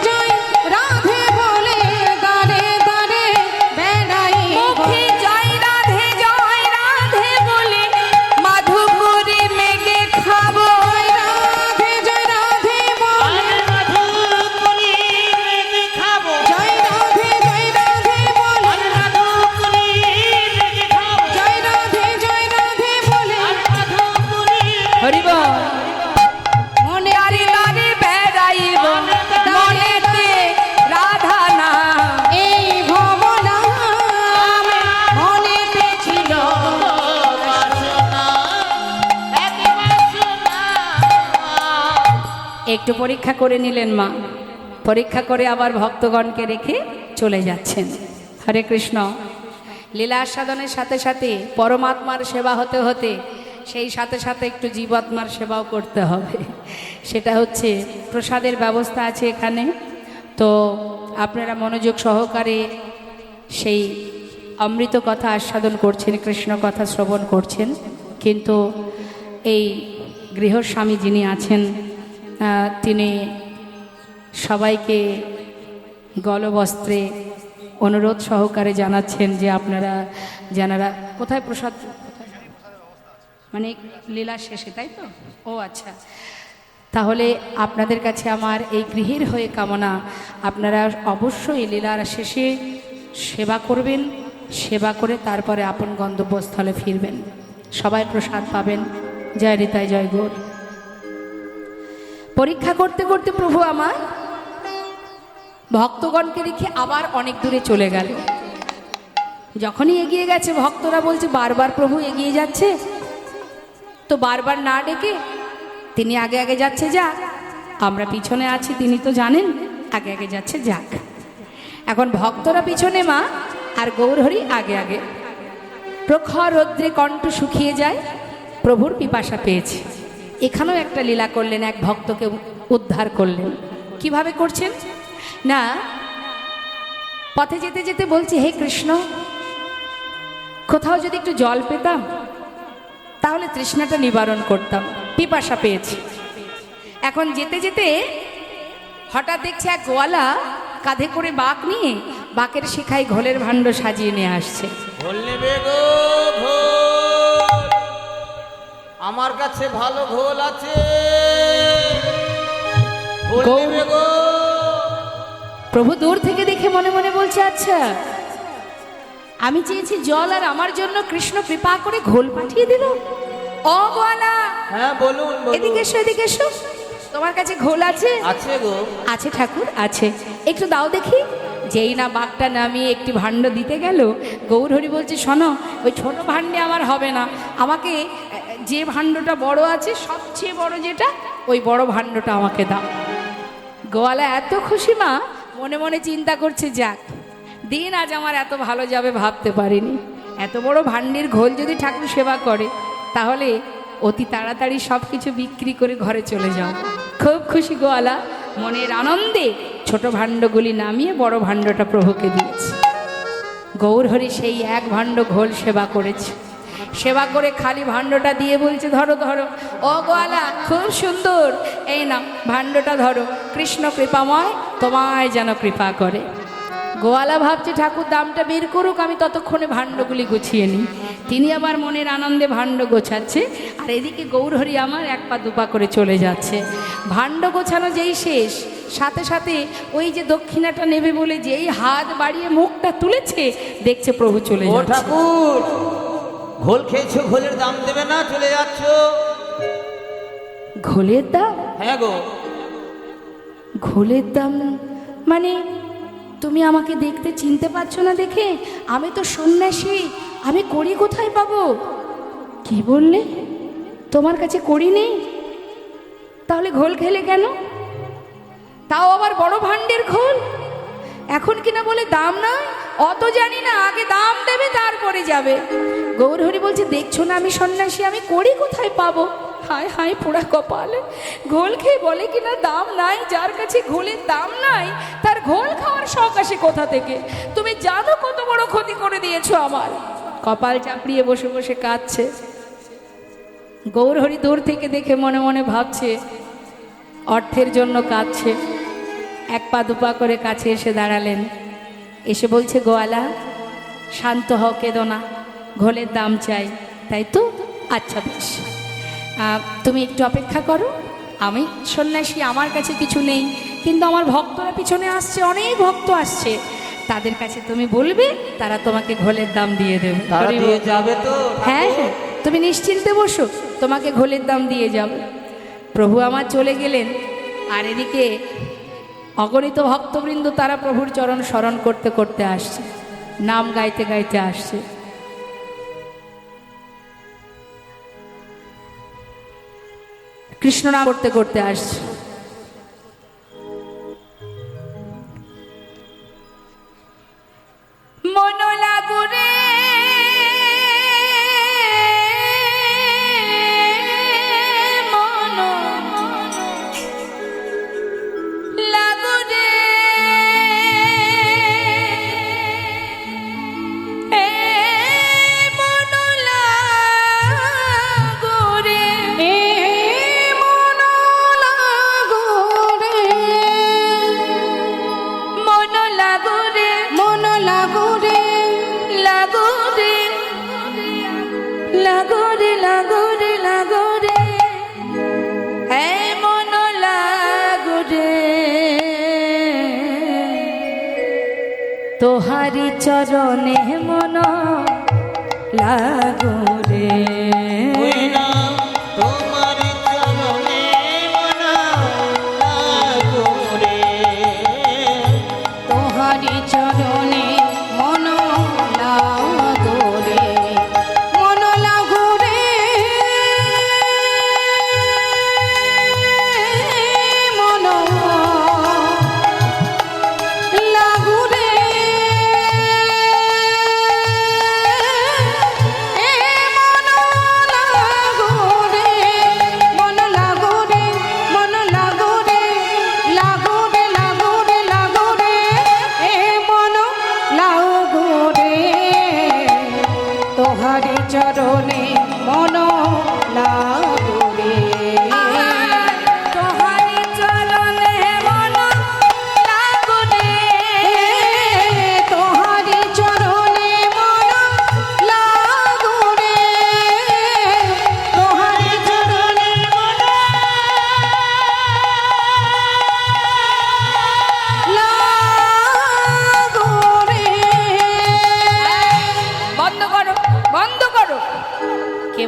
বলে দাঁড়ে দাঁড়ে বেড়াই মুখে জয় রাধে বলে মাধু করে মেঘে খাবো জয় রাধে বলে জয় রাধে বলে জয় রাধে বলে হরিব মনে দাঁড়ে দাঁড়ে বেড়াইব মনেতে রাধা না এই ভবনা মনেতে ছিল একটু পরীক্ষা করে নিলেন মা পরীক্ষা করে আবার ভক্তগণকে রেখে চলে যাচ্ছেন হরে কৃষ্ণ লীলা আস্বাদনের সাথে সাথে পরমাত্মার সেবা হতে হতে সেই সাথে সাথে একটু জীবাত্মার সেবাও করতে হবে সেটা হচ্ছে প্রসাদের ব্যবস্থা আছে এখানে তো আপনারা মনোযোগ সহকারে সেই অমৃত কথা আস্বাদন করছেন কৃষ্ণ কথা শ্রবণ করছেন কিন্তু এই গৃহস্বামী যিনি আছেন তিনি সবাইকে গলবস্ত্রে অনুরোধ সহকারে জানাচ্ছেন যে আপনারা যারা কোথায় প্রসাদ মানে লীলা শেষে তাই তো ও আচ্ছা তাহলে আপনাদের কাছে আমার এই গৃহের হয়ে কামনা আপনারা অবশ্যই লীলার শেষে সেবা করবেন সেবা করে তারপরে আপন গন্তব্যস্থলে ফিরবেন সবাই প্রসাদ পাবেন জয় রিতায় জয় গৌর পরীক্ষা করতে করতে প্রভু আমার ভক্তগণকে রেখে আবার অনেক দূরে চলে গেল যখনই এগিয়ে গেছে ভক্তরা বলছে বারবার প্রভু এগিয়ে যাচ্ছে, তো বারবার না ডেকে তিনি আগে আগে যাচ্ছে, যাক, আমরা পিছনে আছি, তিনি তো জানেন আগে আগে যাচ্ছে, যাক। এখন ভক্তরা পিছনে মা আর গৌরহরি আগে আগে। প্রখর রৌদ্রে কণ্ঠ শুকিয়ে যায়, প্রভুর পিপাসা পেয়েছে। এখানেও একটা লীলা করলেন, এক ভক্তকে উদ্ধার করলেন। কিভাবে করছেন না, পথে যেতে যেতে বলছে, হে কৃষ্ণ, কোথাও যদি একটু জল পেতাম তাহলে তৃষ্ণাটা নিবারণ করতাম, পিপাসা পেয়েছি। এখন যেতে যেতে হঠাৎ দেখছে এক গোয়ালা কাঁধে করে বাঁক নিয়ে বাঁকের শিখায় ঘোলের ভাণ্ড সাজিয়ে নিয়ে আসছে। ঘোল নেবে গো, ঘোল, আমার কাছে ভালো ঘোল আছে, ঘোল নেবে গো। প্রভু দূর থেকে দেখে মনে মনে বলছে, আচ্ছা, আমি চেয়েছি জল আর আমার জন্য কৃষ্ণ কৃপা করে ঘোল পাঠিয়ে দিল। ও গোয়ালা, হ্যাঁ বলুন, এদিকে এসো, এদিকে এসো, তোমার কাছে ঘোল আছে? আছে গো। আছে ঠাকুর, আছে, একটু দাও দেখি। যেই না বাঘটা নামিয়ে একটি ভাণ্ড দিতে গেল, গৌরহরি বলছে, শোনো, ওই ছোট ভাণ্ডে আমার হবে না, আমাকে যে ভাণ্ডটা বড় আছে, সবচেয়ে বড় যেটা, ওই বড় ভাণ্ডটা আমাকে দাও। গোয়ালা এত খুশি মা, মনে মনে চিন্তা করছে, যাক, দিন আজ আমার এত ভালো যাবে ভাবতে পারিনি। এত বড় ভাণ্ডের ঘোল যদি ঠাকুর সেবা করে, তাহলে অতি তাড়াতাড়ি সব কিছু বিক্রি করে ঘরে চলে যাও। খুব খুশি গোয়ালা, মনের আনন্দে ছোট ভাণ্ডগুলি নামিয়ে বড় ভাণ্ডটা প্রভুকে দিয়েছে। গৌরহরি সেই এক ভাণ্ড ঘোল সেবা করেছে। সেবা করে খালি ভাণ্ডটা দিয়ে বলছে, ধরো ধরো, ও গোয়ালা, খুব সুন্দর, এই না ভাণ্ডটা ধরো, কৃষ্ণ কৃপাময় তোমায় যেন কৃপা করে। গোয়ালা ভাবছে ঠাকুর দামটা বের করুক, আমি ততক্ষণে ভাণ্ডগুলি গুছিয়ে নিই। তিনি আবার মনের আনন্দে ভাণ্ড গোছাচ্ছে, আর এদিকে গৌরহরি আমার এক পা দুপা করে চলে যাচ্ছে। ভাণ্ড গোছানো যেই শেষ, সাথে সাথে ওই যে দক্ষিণাটা নেবে বলে যেই হাত বাড়িয়ে মুখটা তুলেছে, দেখছে প্রভু চলে ও যাচ্ছে। ঠাকুর, ঘোল খেয়েছো, ঘোলের দাম দেবে না, চলে যাচ্ছ? ঘোলের দাম? হ্যাঁ গো। ঘোলের দাম মানে? তুমি আমাকে দেখতে চিনতে পারছো না দেখে? আমি তো সন্ন্যাসী, আমি কড়ি কোথায় পাবো? কি বললে? তোমার কাছে কড়ি নেই? তাহলে ঘোল খেলে কেন? তাও আবার বড় ভাণ্ডের ঘোল। এখন কিনা বলে দাম না? অত জানি না, আগে দাম দেবে তারপরে যাবে। গৌরহরি বলছে, দেখছো না আমি সন্ন্যাসী, আমি কড়ি কোথায় পাবো? হায় হায় পোড়া কপালে, ঘোল খেয়ে বলে কিনা দাম নাই। যার কাছে ঘোলের দাম নাই, তার ঘোল খাওয়ার শখ আসে কোথা থেকে? তুমি জানো কত বড় ক্ষতি করে দিয়েছো আমার। কপাল চাপড়িয়ে বসে বসে কাঁদছে। গৌরহরি দূর থেকে দেখে মনে মনে ভাবছে, অর্থের জন্য কাঁদছে। এক পা দুপা করে কাছে এসে দাঁড়ালেন, এসে বলছে, গোয়ালা, শান্ত হও, কেঁদো না, ঘোলের দাম চাই, তাই তো? আচ্ছা বেশ, তুমি একটু অপেক্ষা করো, আমি সন্ন্যাসী, আমার কাছে কিছু নেই, কিন্তু আমার ভক্তরা পিছনে আসছে, অনেক ভক্ত আসছে, তাদের কাছে তুমি বলবে, তারা তোমাকে ঘোলের দাম দিয়ে দেবে। তারা দিয়ে যাবে তো? হ্যাঁ হ্যাঁ, তুমি নিশ্চিন্তে বসো, তোমাকে ঘোলের দাম দিয়ে যাবে। প্রভু আমার চলে গেলেন, আর এদিকে অগণিত ভক্তবৃন্দ তারা প্রভুর চরণ স্মরণ করতে করতে আসছে, নাম গাইতে গাইতে আসছে। কৃষ্ণ নাম করতে করতে আসছে। মন লাগুরে তোহারি চরণে মন লাগো রে, তোমার চরণে মন লাগো রে, তোহারি চরণে মন লাগো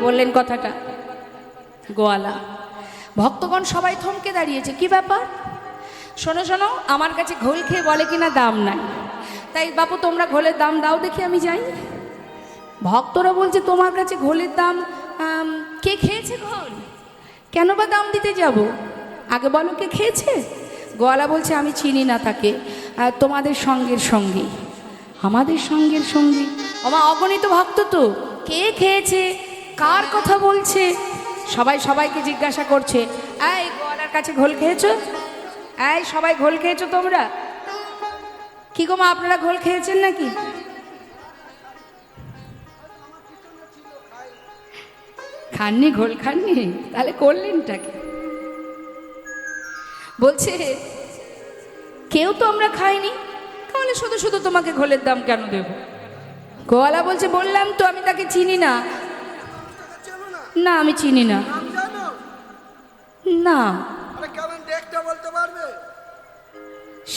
বললেন কথাটা? গোয়ালা। ভক্তগণ সবাই থমকে দাঁড়িয়েছে, কি ব্যাপার? শোনো শোনো, আমার কাছে ঘোল খেয়ে বলে কিনা দাম নাই, তাই বাপু তোমরা ঘোলের দাম দাও দেখি আমি যাই। ভক্তরা বলছে তোমার কাছে ঘোলের দাম, কে খেয়েছে ঘোল? কেন বা দাম দিতে যাব? আগে বলো কে খেয়েছে? গোয়ালা বলছে আমি চিনি না তাকে, তোমাদের সঙ্গের সঙ্গী। আমাদের সঙ্গের সঙ্গী? আমার অগণিত ভক্ত তো, কে খেয়েছে, কার কথা বলছে? সবাই সবাইকে জিজ্ঞাসা করছে, এই গোয়ালার কাছে ঘোল খেয়েছো? এই সবাই ঘোল খেয়েছো তোমরা? কি গো মা, আপনারা ঘোল খেয়েছেন নাকি? খাননি ঘোল? খাননি? তাহলে করলেনটাকে? বলছে কেউ তো আমরা খাইনি, তাহলে শুধু শুধু তোমাকে ঘোলের দাম কেন দেব? গোয়ালা বলছে বললাম তো আমি তাকে চিনি না। না আমি চিনি না। না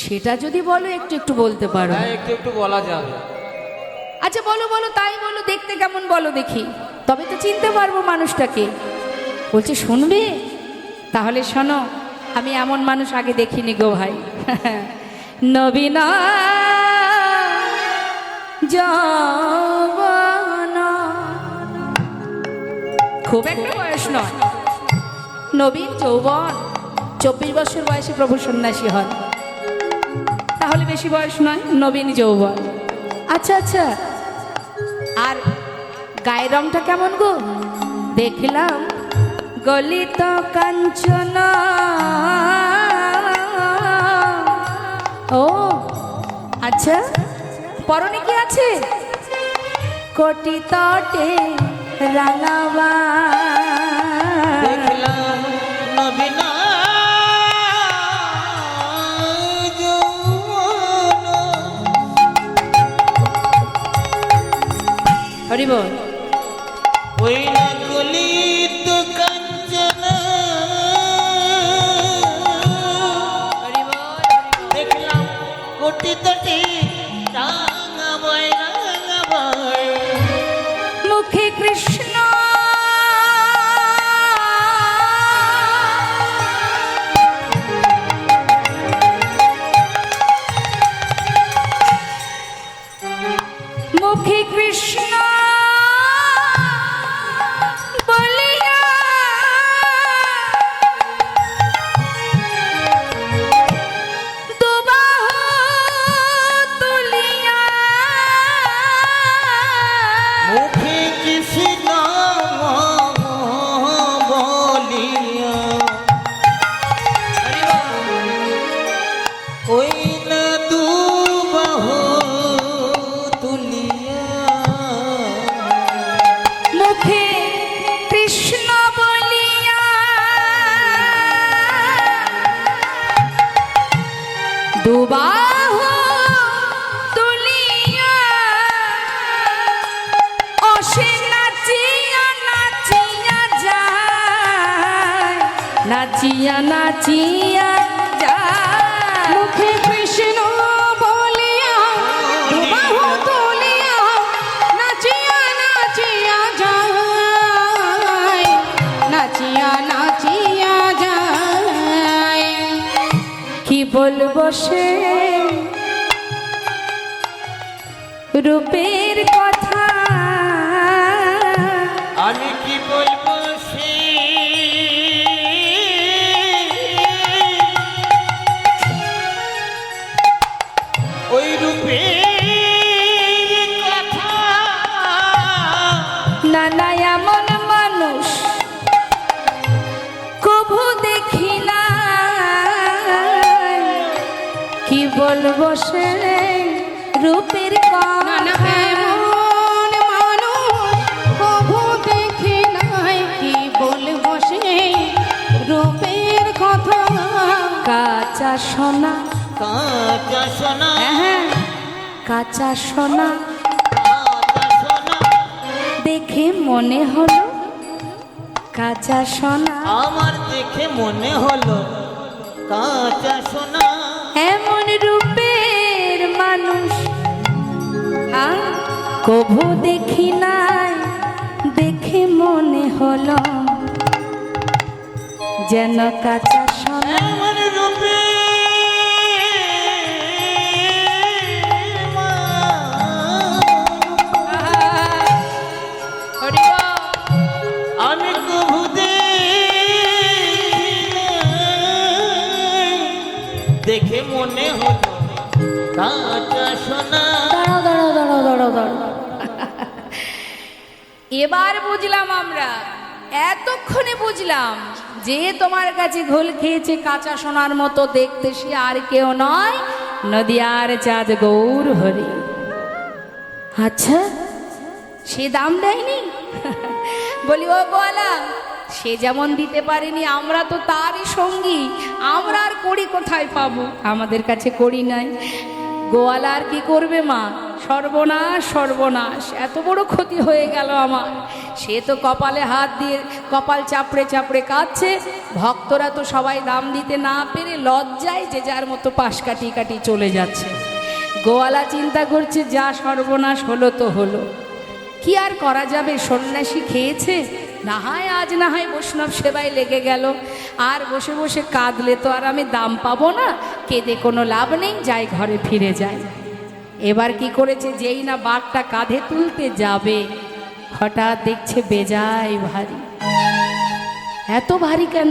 সেটা যদি বলো একটু একটু বলতে পারো। একটু একটু বলা যাবে। আচ্ছা বলো বলো, তাই বলো, দেখতে কেমন বলো দেখি, তবে তো চিনতে পারবো মানুষটাকে। বলছে শুনবে? তাহলে শোনো, আমি এমন মানুষ আগে দেখিনি গো ভাই। নবীনা যৌবন, খুব একটা বয়স নয়, নবীন যৌবন। 24 বছর বয়সে প্রভু সন্ন্যাসী হন, তাহলে বেশি বয়স নয়, নবীন যৌবন। আচ্ছা আচ্ছা, আর গায়ের রংটা কেমন গো? দেখলাম গলিত কাঞ্চন। ও আচ্ছা, পরনে কি আছে? কোটি তটে রাঙাবা। দেখলাম নবীনা যৌবন। হরি বল। ওই না গলিত কাঞ্চন, হরি বল। দেখলাম কোটি তটে রাঙাবাই রাঙাবাই। মুখে কৃষ্ণ মুখে কৃষ্ণ বলিয়া দুবাহু তুলিয়া মুখে কৃষ্ণ বলিয়া ওই না দুবাহু তুলিয়া। মুখে কৃষ্ণ বলিয়া দুবাহু তুলিয়া অসে নাচিয়া নাচিয়া যায়, নাচিয়া নাচিয়া যায়। মুখে কৃষ্ণ বলিয়া দুবাহু তুলিয়া নাচিয়া নাচিয়া যায়, নাচিয়া নাচিয়া যায়। কি বলবো সে রূপের কথা, আমি কি বলবো সে ওই রূপে কথা। নানা এমন মানুষ কভু দেখি না, কি বলবো সে রূপের কথা। এমন মানুষ কভু দেখি নাই, কি বলবো সেই রূপের কথা। কাঁচা সোনা, কাঁচা সোনা, হ্যাঁ কাঁচা সোনা কাঁচা সোনা, দেখে মনে হলো কাঁচা সোনা। আমার দেখে মনে হলো কাঁচা সোনা। এমন রূপের মানুষ কভু দেখি নাই, দেখে মনে হলো যেন কাঁচা সোনা। এমন রূপে আমি কবু দেখে মনে হলো কাঁচা সোনা। দাঁড়াও দাঁড়াও দাঁড়াও দাঁড়াও দাঁড়াও। এবার বুঝলাম আমরা, এতক্ষণে বুঝলাম যে তোমার কাছে ঘোল খেয়েছে কাঁচা সোনার মতো দেখতে, সে আর কেউ নয়, নদিয়ার চাঁদ গৌর হরি। আচ্ছা, সে দাম দেয়নি? বলি ও গোয়ালা, সে যেমন দিতে পারেনি, আমরা তো তারই সঙ্গী, আমরা আর কড়ি কোথায় পাবো? আমাদের কাছে কড়ি নাই। গোয়ালা আর কি করবে মা? সর্বনাশ সর্বনাশ, এত বড় ক্ষতি হয়ে গেল আমার। সে তো কপালে হাত দিয়ে কপাল চাপড়ে চাপড়ে কাঁদছে। ভক্তরা তো সবাই দাম দিতে না পেরে লজ্জায় যে যার মতো পাশ কাটিয়ে কাটিয়ে চলে যাচ্ছে। গোয়ালা চিন্তা করছে যা সর্বনাশ হলো তো হলো, কি আর করা যাবে? সন্ন্যাসী খেয়েছে, না হয় আজ না হয় বৈষ্ণব সেবায় লেগে গেল। আর বসে বসে কাঁদলে তো আর আমি দাম পাবো না, কেঁদে কোনো লাভ নেই, যাই ঘরে ফিরে যাই। এবার কি করেছে, যেই না বাঘটা কাঁধে তুলতে যাবে, হঠাৎ দেখছে বেজায় ভারী। এত ভারী কেন?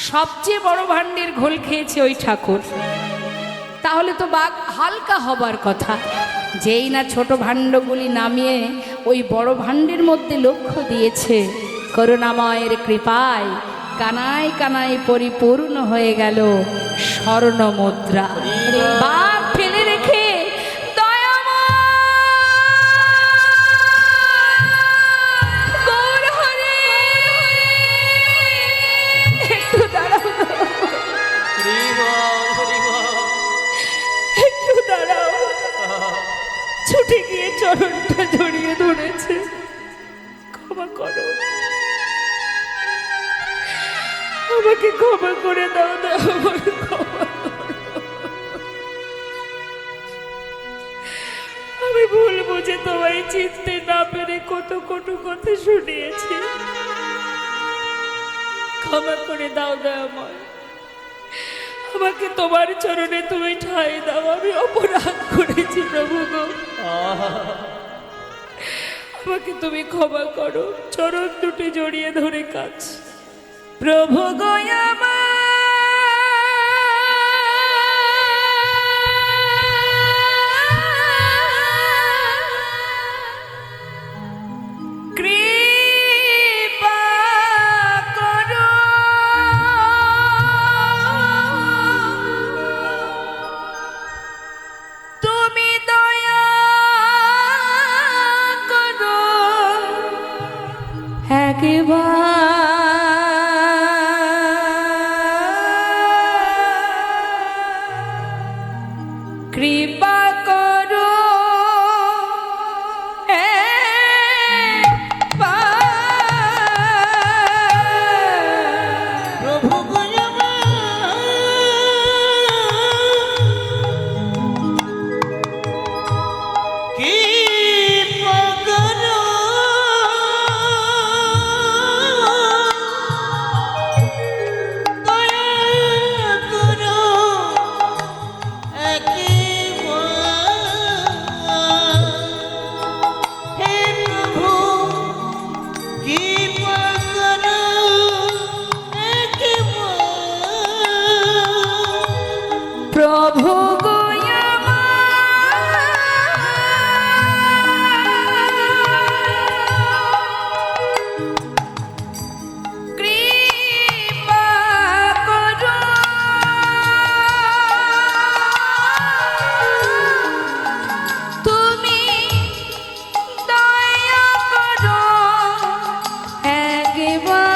সবচেয়ে বড় ভাণ্ডের ঘোল খেয়েছে ওই ঠাকুর, তাহলে তো বাঘ হালকা হবার কথা। যেই না ছোট ভাণ্ডগুলি নামিয়ে ওই বড় ভাণ্ডের মধ্যে লক্ষ্য দিয়েছে, করুণাময়ের কৃপায় কানায় কানায় পরিপূর্ণ হয়ে গেল স্বর্ণ মুদ্রা। বাঘ ফেলে রেখে ছুটে গিয়ে চরণটা জড়িয়ে ধরেছে, ক্ষমা করো, আমাকে ক্ষমা করে দাও, আমি ভুল বুঝে তোমায় চিনতে না পেরে কত কটু কথা শুনিয়েছি, ক্ষমা করে দাও দয়াময়, আমাকে তোমার চরণে তুমি ঠাঁই দাও, আমি অপরাধ করেছি প্রভু গো, আমাকে তুমি ক্ষমা করো। চরণ দুটি জড়িয়ে ধরে কাজ, প্রভু গো আমার কৃপা করো, প্রভু কি করো, দয়া করো প্রভু গো কৃপা করো, তুমি দয়া করো একবার।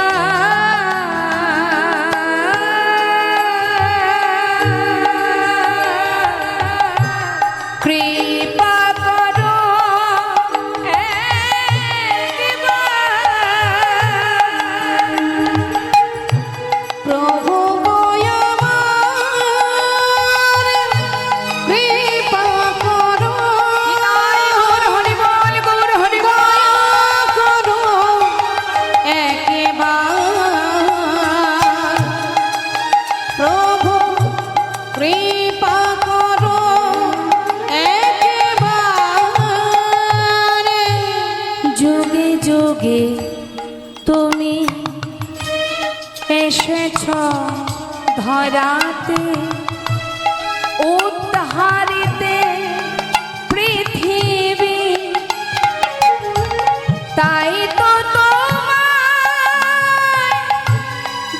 ধরাতে উদ্ধারিতে পৃথিবী, তাই তো তোমায়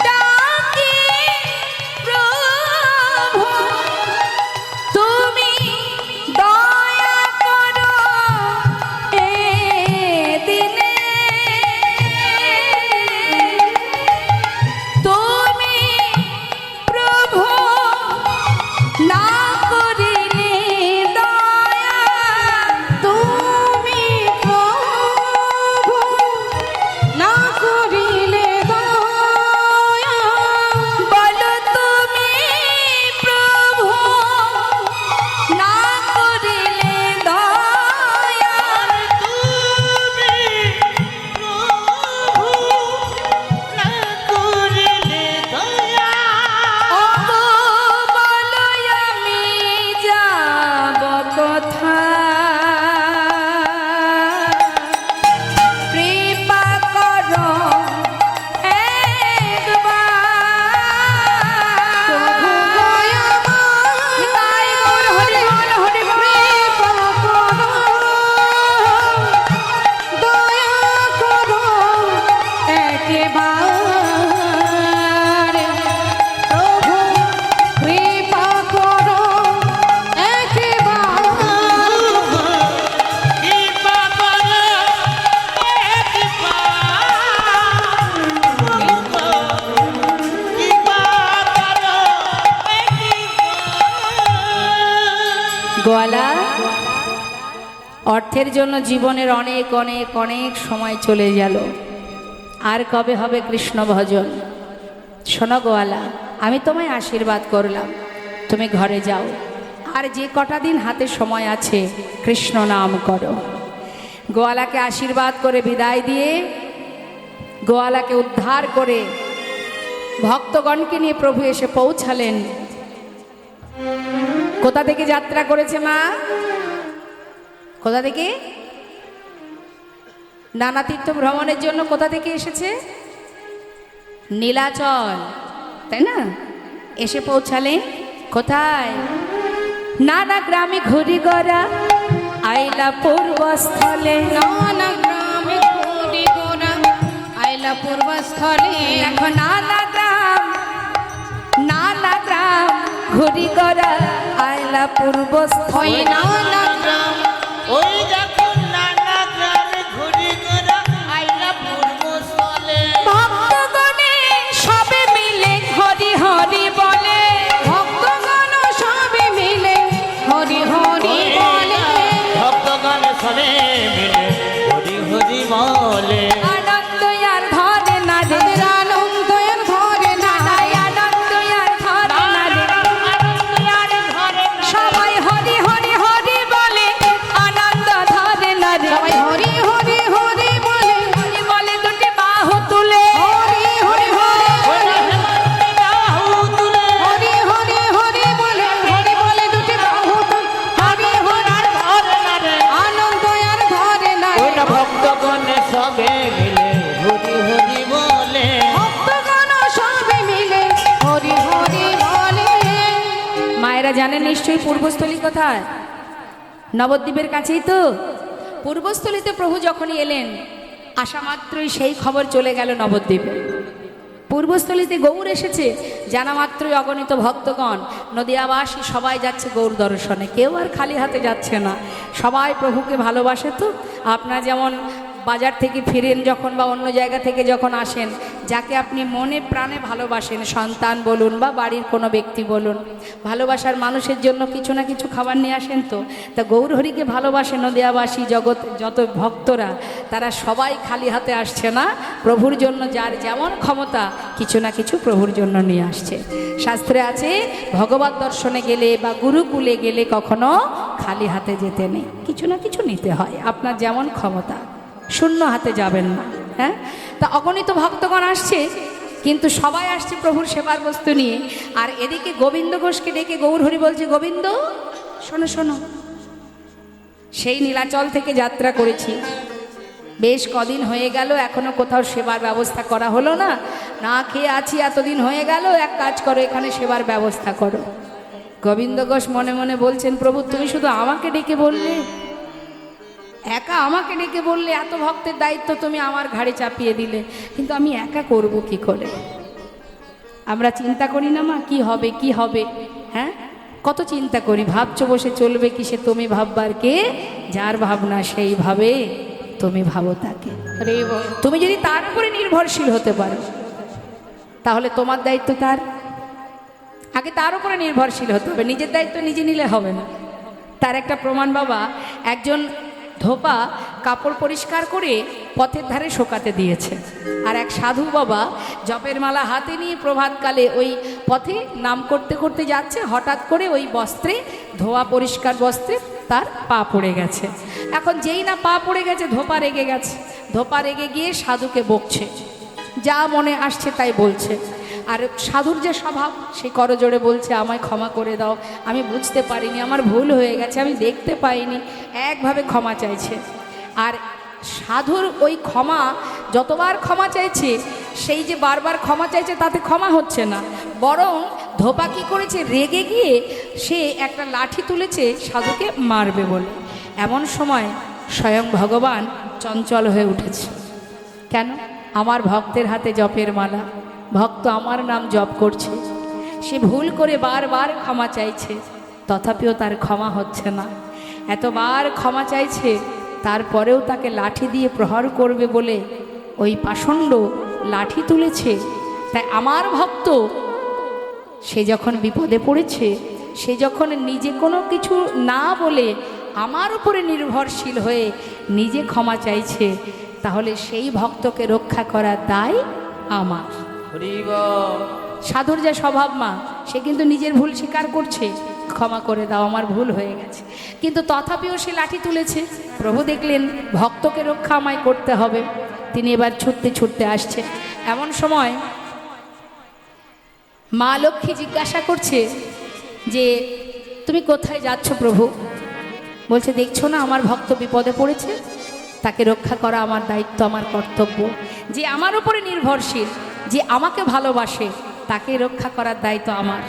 ডাকি প্রভু, তুমি দয়া করো এ দিনে, তুমি প্রভু না করিলে দয়া, তুমি প্রভু না করিলে দয়া, বলো তুমি প্রভু না করিলে দয়া, তুমি প্রভু না করিলে দয়া। ওগো বলো আমি যাব কোথায়, কৃপা করো একবার। প্রভু দয়াময়, তাই গৌর হরি বল, হরি বল। কৃপা করো, দয়া করো একেবারে, প্রভু কৃপা করো একেবারে, কৃপা করো গোয়ালা, অর্থের জন্য জীবনের অনেক অনেক অনেক সময় চলে গেল, আর কবে হবে কৃষ্ণ ভজন? শোনো গোয়ালা, আমি তোমায় আশীর্বাদ করলাম, তুমি ঘরে যাও, আর যে কটা দিন হাতে সময় আছে কৃষ্ণ নাম করো। গোয়ালাকে আশীর্বাদ করে বিদায় দিয়ে, গোয়ালাকে উদ্ধার করে ভক্তগণকে নিয়ে প্রভু এসে পৌঁছালেন। কোথা থেকে যাত্রা করেছে মা? কোথা থেকে? নানা তীর্থ ভ্রমণের জন্য কোথা থেকে এসেছে? নীলাচল, তাই না? এসে পৌঁছালেন কোথায়? নানা গ্রামে ঘুরি গড়া আইলা পূর্বস্থলে, নানা গ্রামে ঘুরি গোরা আইলা পূর্বস্থলে, দেখো নানা গ্রাম ঘুরি গড়া আইলা পূর্বস্থলে। ওই নানা গ্রাম, ওই দেখো নানা গ্রামে ঘুরি ঘোরা আইলা পূর্বস্থলে। ভক্তগণে সবে মিলে হরি হরি বলে, ভক্তগণ সবে মিলে হরি হরি বলে, ভক্তগণ সবে মিলে হরি হরি বলে। আনন্দ আর ধরে না রে, তাদের আনন্দ এর ধরে না, আনন্দ আর ধরে না রে, সবাই হরি হরি হরি বলে, আনন্দ ধরে না রে, সবাই হরি হরি হরি বলে, হরি বলে দুটি বাহু তুলে, হরি হরি হরি বলে, বাহু তুলে হরি হরি হরি বলে, হরি বলে দুটি বাহু তুলে, হরি হরি ধরে না রে। আনন্দ আর ধরে না, ওই না ভক্তগণ সবে মিলে হরি হরি বলে। ভক্তগণ সবে মিলে হরি হরি বলে। মায়েরা জানেন নিশ্চয়ই পূর্বস্থলী কোথায়? নবদ্বীপের কাছেই তো। পূর্বস্থলীতে প্রভু যখনই এলেন, আসা মাত্রই সেই খবর চলে গেল নবদ্বীপে। পূর্বস্থলীতে গৌর এসেছে জানা মাত্রই অগণিত ভক্তগণ, নদিয়াবাসী সবাই যাচ্ছে গৌর দর্শনে, কেউ আর খালি হাতে যাচ্ছে না, সবাই প্রভুকে ভালোবাসে। তো আপনারা যেমন বাজার থেকে ফিরেন যখন বা অন্য জায়গা থেকে যখন আসেন, যাকে আপনি মনে প্রাণে ভালোবাসেন, সন্তান বলুন বা বাড়ির কোনো ব্যক্তি বলুন, ভালোবাসার মানুষের জন্য কিছু না কিছু খাবার নিয়ে আসেন। তো তা গৌরহরিকে ভালোবাসে নদিয়াবাসী জগৎ যত ভক্তরা, তারা সবাই খালি হাতে আসছে না, প্রভুর জন্য যার যেমন ক্ষমতা কিছু না কিছু প্রভুর জন্য নিয়ে আসছে। শাস্ত্রে আছে ভগবত দর্শনে গেলে বা গুরুকুলে গেলে কখনো খালি হাতে যেতে নেই, কিছু না কিছু নিতে হয়, আপনার যেমন ক্ষমতা, শূন্য হাতে যাবেন না। হ্যাঁ, তা অগণিত ভক্তগণ আসছে, কিন্তু সবাই আসছে প্রভুর সেবার বস্তু নিয়ে। আর এদিকে গোবিন্দ ঘোষকে ডেকে গৌরহরি বলছে, গোবিন্দ শোনো শোনো, সেই নীলাচল থেকে যাত্রা করেছি, বেশ কদিন হয়ে গেল, এখনো কোথাও সেবার ব্যবস্থা করা হলো না, না খেয়ে আছি এতদিন হয়ে গেল, এক কাজ করো এখানে সেবার ব্যবস্থা করো। গোবিন্দ ঘোষ মনে মনে বলছেন, প্রভু তুমি শুধু আমাকে ডেকে বললে, একা আমাকে ডেকে বললে, এত ভক্তের দায়িত্ব তুমি আমার ঘাড়ে চাপিয়ে দিলে, কিন্তু আমি একা করব কি করে? আমরা চিন্তা করি না মা, কি হবে কি হবে, হ্যাঁ কত চিন্তা করি। ভাবছো বসে চলবে কি সে তুমি ভাববার কে? যার ভাবনা সেই ভাবে, তুমি ভাবো তাকে। তুমি যদি তার উপরে নির্ভরশীল হতে পারো তাহলে তোমার দায়িত্ব তার, আগে তার উপরে নির্ভরশীল হতে হবে, নিজের দায়িত্ব নিজে নিলে হবে না। তার একটা প্রমাণ বাবা একজন ধোপা কাপড় পরিষ্কার করে পথের ধারে শোকাতে দিয়েছে, আর এক সাধু বাবা জপের মালা হাতে নিয়ে প্রভাতকালে ওই পথে নাম করতে করতে যাচ্ছে, হঠাৎ করে ওই বস্ত্রে, ধোয়া পরিষ্কার বস্ত্রে তার পা পড়ে গেছে। এখন যেই না পা পড়ে গেছে ধোপা রেগে গেছে, ধোপা রেগে গিয়ে সাধুকে বকছে, যা মনে আসছে তাই বলছে। আর সাধুর যে স্বভাব, সে করজোড়ে বলছে আমায় ক্ষমা করে দাও, আমি বুঝতে পারিনি, আমার ভুল হয়ে গেছে, আমি দেখতে পাইনি, একভাবে ক্ষমা চাইছে। আর সাধুর ওই ক্ষমা, যতবার ক্ষমা চাইছে, সেই যে বারবার ক্ষমা চাইছে তাতে ক্ষমা হচ্ছে না, বরং ধোপা কী করেছে, রেগে গিয়ে সে একটা লাঠি তুলেছে সাধুকে মারবে বলে। এমন সময় স্বয়ং ভগবান চঞ্চল হয়ে উঠেছে। কেন? আমার ভক্তের হাতে জপের মালা, ভক্ত আমার নাম জপ করছে, সে ভুল করে বারবার ক্ষমা চাইছে, তথাপিও তার ক্ষমা হচ্ছে না। এতবার ক্ষমা চাইছে, তারপরেও তাকে লাঠি দিয়ে প্রহার করবে বলে ওই পাষণ্ড লাঠি তুলেছে। তাই আমার ভক্ত, সে যখন বিপদে পড়েছে, সে যখন নিজে কোনো কিছু না বলে আমার উপরে নির্ভরশীল হয়ে নিজে ক্ষমা চাইছে, তাহলে সেই ভক্তকে রক্ষা করার দায় আমার। সাধুর যে স্বভাব মা, সে কিন্তু নিজের ভুল স্বীকার করছে, ক্ষমা করে দাও আমার ভুল হয়ে গেছে, কিন্তু তথাপিও সে লাঠি তুলেছে। প্রভু দেখলেন ভক্তকে রক্ষা আমায় করতে হবে, তিনি এবার ছুটতে ছুটতে আসছে। এমন সময় মা লক্ষ্মী জিজ্ঞাসা করছে যে তুমি কোথায় যাচ্ছ প্রভু? বলছে দেখছো না আমার ভক্ত বিপদে পড়েছে, তাকে রক্ষা করা আমার দায়িত্ব, আমার কর্তব্য। যে আমার উপরে নির্ভরশীল, যে আমাকে ভালোবাসে, তাকে রক্ষা করার দায়িত্ব আমার।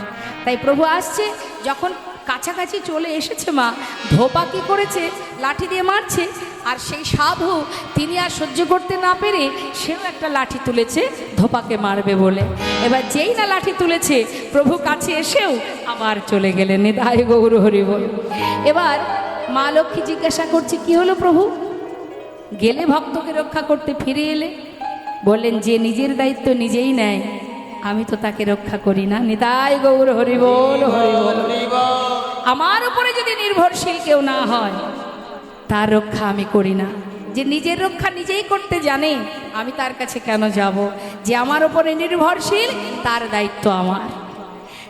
তাই প্রভু আসছে, যখন কাছাকাছি চলে এসেছে মা, ধোপা কী করেছে, লাঠি দিয়ে মারছে। আর সেই সাধু তিনি আর সহ্য করতে না পেরে সেও একটা লাঠি তুলেছে ধোপাকে মারবে বলে। এবার যেই না লাঠি তুলেছে, প্রভু কাছে এসেও আবার চলে গেলেন। নিতাই গৌর হরি বল। এবার মা লক্ষ্মী জিজ্ঞাসা করছে কি হলো প্রভু, গেলে ভক্তকে রক্ষা করতে, ফিরে এলে? বললেন যে নিজের দায়িত্ব নিজেই নেয়, আমি তো তাকে রক্ষা করি না। নিতাই গৌর হরি বল, হরি বল। আমার উপরে যদি নির্ভরশীল কেউ না হয়, তার রক্ষা আমি করি না। যে নিজের রক্ষা নিজেই করতে জানে, আমি তার কাছে কেন যাব? যে আমার উপরে নির্ভরশীল, তার দায়িত্ব আমার।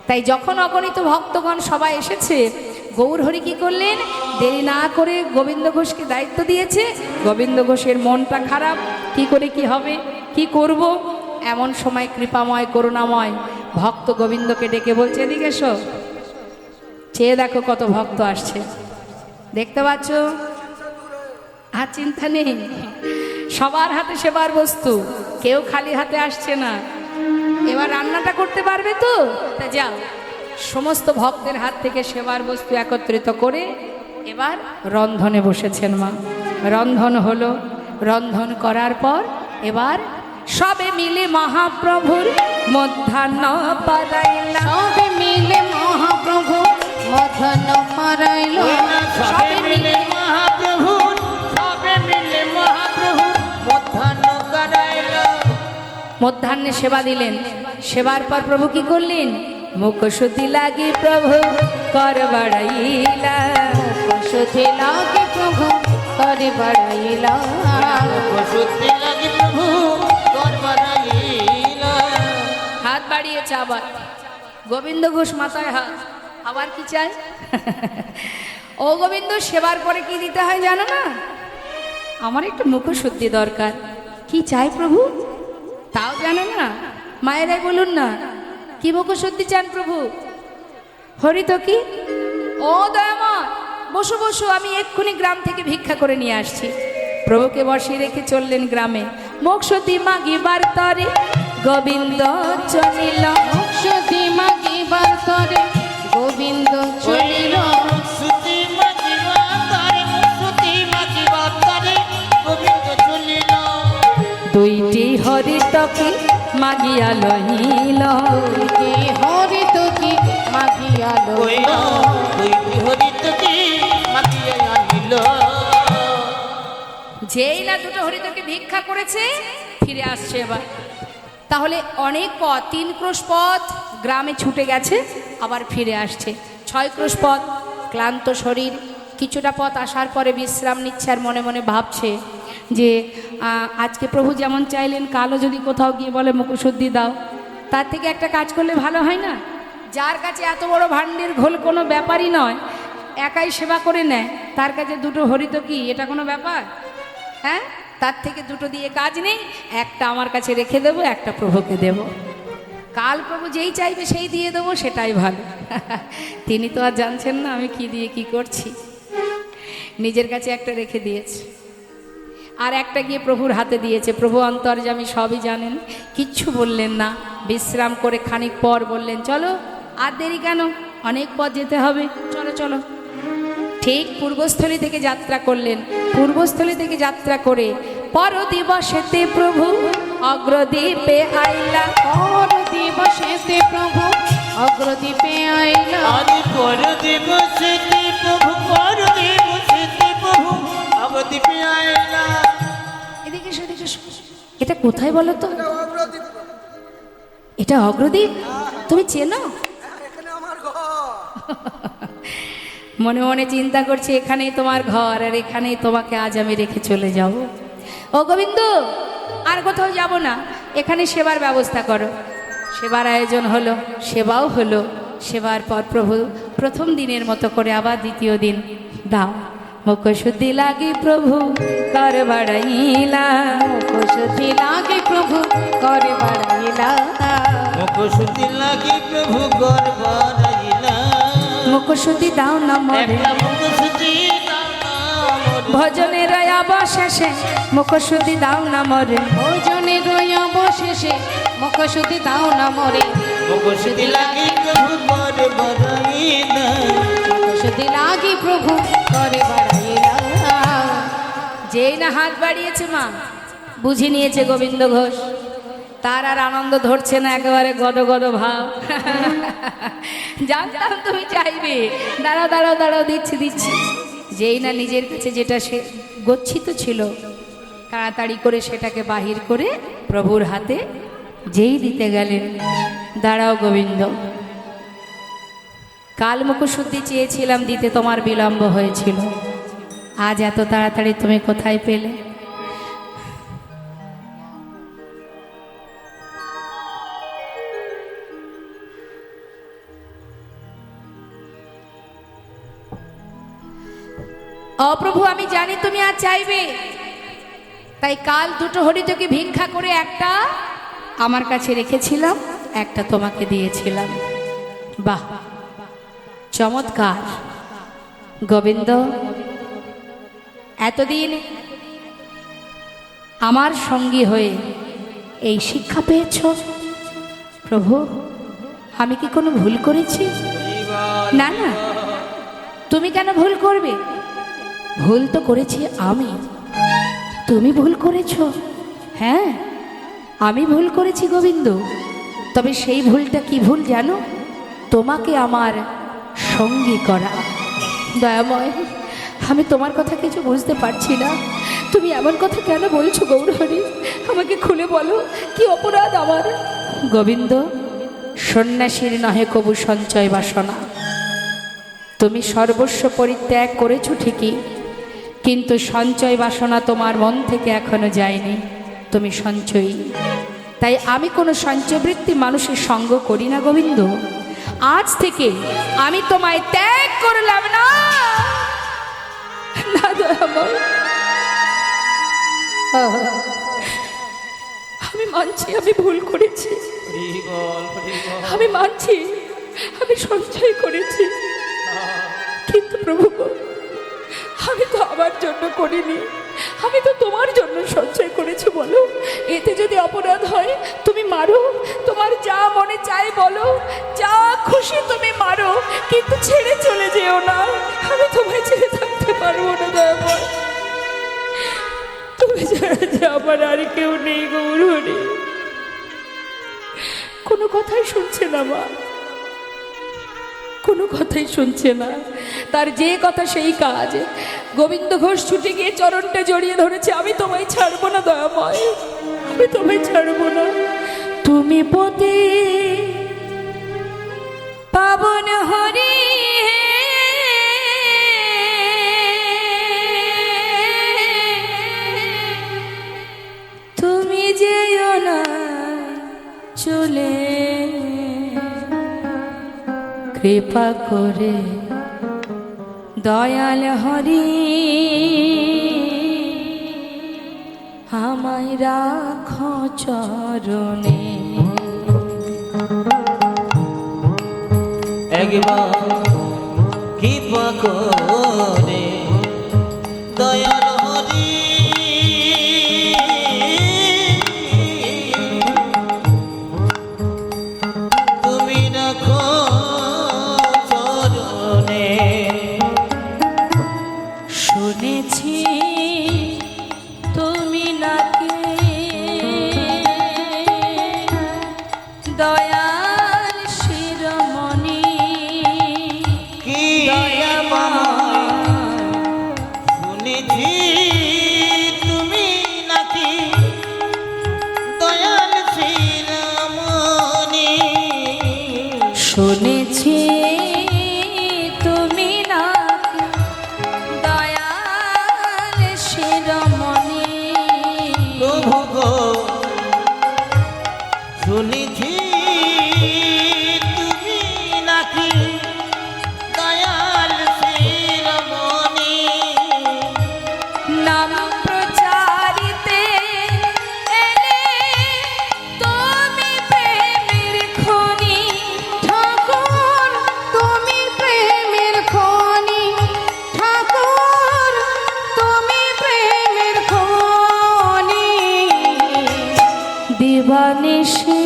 তাই যখন অগণিত ভক্তগণ সবাই এসেছে, গৌরহরি কি করলেন, দেরি না করে গোবিন্দ ঘোষকে দায়িত্ব দিয়েছে। গোবিন্দ ঘোষের মনটা খারাপ, কি করে কি হবে, কি করব। এমন সময় কৃপাময় করুণাময় ভক্ত গোবিন্দকে ডেকে বলছে এদিকে এসো, চেয়ে দেখো কত ভক্ত আসছে, দেখতে পাচ্ছ? আর চিন্তা নেই, সবার হাতে সেবার বস্তু, কেউ খালি হাতে আসছে না। এবার রান্নাটা করতে পারবে তো? তা যাও, সমস্ত ভক্তের হাত থেকে সেবার বস্তু একত্রিত করে এবার রন্ধনে বসেছেন মা। রন্ধন হলো, রন্ধন করার পর এবার সবে মিলে মহাপ্রভুর মধ্যাহ্ন পারাইলা, সবে মিলে মহাপ্রভু মধ্যাহ্ন পারাইল, সবে মিলে মহাপ্রভু, সবে মিলে মহাপ্রভু মধ্যাহ্ন করাইল। মধ্যাহ্নে সেবা দিলেন। সেবার পর প্রভু কি করলেন, মুখশুদ্ধি লাগি প্রভু কর বাড়াইলা, মুখশুদ্ধি লাগে প্রভু কর বাড়াইলা, মুখশুদ্ধি লাগি প্রভু কর বাড়াইলা। হাত বাড়িয়েছে আবার গোবিন্দ ঘোষ, মাথায় হাত। আবার কি চাই? ও গোবিন্দ, সেবার পরে কি দিতে হয় জানো না? আমার একটু মুখশুদ্ধি দরকার। কি চাই প্রভু? তাও জানো না? মায়েরাই বলুন না, কি মুখশুদ্ধি চান প্রভু? হরি তো কি? ও দয়াময়, বসো বসো, আমি এক্ষুনি গ্রাম থেকে ভিক্ষা করে নিয়ে আসছি। প্রভুকে বসিয়ে রেখে চললেন গ্রামে। মুখশুদ্ধি মাগিবার তরে গোবিন্দ চলিল মুখশুদ্ধি মাগিবার তরে গোবিন্দ চলিল সুতি মাগিবা তারে সুতি মাগিবা তারে গোবিন্দ চলিল দুইটি হরিতকে মাগিয়া লহিল কে হরিত কি মাগিয়া কইল লইল দুইটি হরিতকে মাগিয়া আনিল যেই না দুটো হরিতকে ভিক্ষা করেছে ফিরে আসছে এবার। তাহলে অনেক পথ, 3 ক্রোশ পথ গ্রামে ছুটে গেছে, আবার ফিরে আসছে। 6 ক্রোশ পথ, ক্লান্ত শরীর, কিছুটা পথ আসার পরে বিশ্রাম নিচ্ছে আর মনে মনে ভাবছে যে আজকে প্রভু যেমন চাইলেন, কালও যদি কোথাও গিয়ে বলে মুখশুদ্ধি দাও, তার থেকে একটা কাজ করলে ভালো হয় না? যার কাছে এত বড় ভাণ্ডের ঘোল কোনো ব্যাপারই নয়, একাই সেবা করে নেয়, তার কাছে দুটো হরিত কি এটা কোনো ব্যাপার? হ্যাঁ, তার থেকে দুটো দিয়ে কাজ নেই, একটা আমার কাছে রেখে দেবো, একটা প্রভুকে দেব। কাল প্রভু যেই চাইবে সেই দিয়ে দেবো, সেটাই ভালো। তিনি তো আর জানছেন না আমি কি দিয়ে কি করছি। নিজের কাছে একটা রেখে দিয়েছে, আর একটা গিয়ে প্রভুর হাতে দিয়েছে। প্রভু অন্তর্যামী, সবই জানেন, কিচ্ছু বললেন না। বিশ্রাম করে খানিক পর বললেন, চলো, আর দেরি কেন, অনেক পথ যেতে হবে, চলো চলো। ঠিক পূর্বস্থলী থেকে যাত্রা করলেন। পূর্বস্থলী থেকে যাত্রা করে পর দিবসেতে প্রভু অগ্রদ্বীপে আইলা। পর দিবসেতে প্রভু অগ্রদ্বীপে আইলা আদি পর দিবসেতে প্রভু পর দিবসেতে প্রভু অবদ্বীপে আইলা। এদিকে এসো, এদিকে এসো। এটা কোথায় বলো তো? এটা অগ্রদ্বীপ? তুমি চেনো? মনে মনে চিন্তা করছি, এখানেই তোমার ঘর, আর এখানেই তোমাকে আজ আমি রেখে চলে যাব। ও গোবিন্দ, আর কোথাও যাব না, এখানে সেবার ব্যবস্থা করো। সেবার আয়োজন হলো, সেবাও হলো। সেবার পর প্রভু প্রথম দিনের মতো করে আবার দ্বিতীয় দিন, দাও মুখশুদ্ধি লাগি প্রভু কর বাড়াইলা। মুখশুদ্ধি লাগে প্রভু করে বাড়াইলা মুখশুদ্ধি লাগি প্রভু গর বাড়াইলা। মুখশুদ্ধি দাও না মরে একটা মুখশুদ্ধি দাও না মোরে। ভজনের অবশেষে মুখশুদ্ধি দাও না মরে। ভোজনে রই অবশেষে মুখশুদ্ধি দাও না মরে। মুখশুদ্ধি লাগি প্রভু গর বাড়াইলা। মুখশুদ্ধি লাগে প্রভু করে বাড়াইলা যেই না হাত বাড়িয়েছে মা, বুঝে নিয়েছে গোবিন্দ ঘোষ, তার আর আনন্দ ধরছে না, একেবারে গদ গদ ভাব। জানতাম তুমি চাইবে, দাঁড়াও দাঁড়াও দাঁড়াও, দিচ্ছি দিচ্ছি। যেই না নিজের কাছে যেটা সে গচ্ছিত ছিল, তাড়াতাড়ি করে সেটাকে বাহির করে প্রভুর হাতে যেই দিতে গেলেন, দাঁড়াও গোবিন্দ, কাল মুখশুদ্ধি চেয়েছিলাম দিতে, তোমার বিলম্ব হয়েছিল, আজ এত তাড়াতাড়ি তুমি কোথায় পেলে? অপ্রভু, আমি জানি তুমি আর চাইবে, তাই কাল দুটো হরিতকে ভিক্ষা করে একটা আমার কাছে রেখেছিলাম, একটা তোমাকে দিয়েছিলাম। বাহ, চমৎকার গোবিন্দ, এতদিন আমার সঙ্গী হয়ে এই শিক্ষা পেয়েছ। প্রভু, আমি কি কোনো ভুল করেছি? না না, তুমি কেন ভুল করবে? ভুল তো করেছি আমি, তুমি ভুল করেছ। হ্যাঁ, আমি ভুল করেছি গোবিন্দ, তবে সেই ভুলটা কি ভুল জানো? তোমাকে আমার সঙ্গী করা। দয়াময়, আমি তোমার কথা কিছু বুঝতে পারছি না, তুমি এমন কথা কেন বলছো গৌরহরি? আমাকে খুলে বলো, কি অপরাধ আমার? গোবিন্দ, সন্ন্যাসীর নহে কবু সঞ্চয় বাসনা। তুমি সর্বস্ব পরিত্যাগ করেছো ঠিকই, কিন্তু সঞ্চয় বাসনা তোমার মন থেকে এখনো যায়নি, তুমি সঞ্চয়ী। তাই আমি কোনো সঞ্চয়বৃত্তি মানুষের সঙ্গ করি না গোবিন্দ। আজ থেকে আমি তোমায় ত্যাগ করলাম না। না দয়াময়, আমি মানছি আমি ভুল করেছি, আমি মানছি আমি সঞ্চয় করেছি, কিন্তু প্রভু গো, আমি তো আমার জন্য করিনি, আমি তো তোমার জন্য সঞ্চয় করেছি, বলো এতে যদি অপরাধ হয় তুমি মারো, তোমার যা মনে চাই বলো, যা খুশি তুমি মারো, কিন্তু ছেড়ে চলে যেও না। আমি তোমায় ছেড়ে থাকতে পারবো না দয়াময়। তুমি ছাড়া যে আমার আর কেউ নেই গৌরহরি। কোনো কথাই শুনছে না মা, কোনো কথাই শুনছে না। তার যে কথা সেই কাজ। গোবিন্দ ঘোষ ছুটে গিয়ে চরণটা জড়িয়ে ধরেছে, আমি তোমায় ছাড়বো না দয়াময়, আমি তোমায় ছাড়বো না। তুমি পতি পাবন হরি, তুমি যেও না চলে, কৃপা করে দয়াল হরি আমায় রাখো চরণে। একবার কৃপা করে দয়াল হরি তুমি রাখো চরণে। শুনেছি তুমি নাকি দয়াল শিরোমণি, কি শুনেছি তুমি নাকি দয়াল শিরোমণি। শুনেছি তুমি নাকি দয়াল শিরোমণি। প্রভু গো শুনেছি তুমি নাকি দয়াল শিরোমণি। নাম প্রচারিতে এলে তুমি প্রেমের খনি, ঠাকুর তুমি প্রেমের খনি, ঠাকুর তুমি প্রেমের খনি। দিবানিশি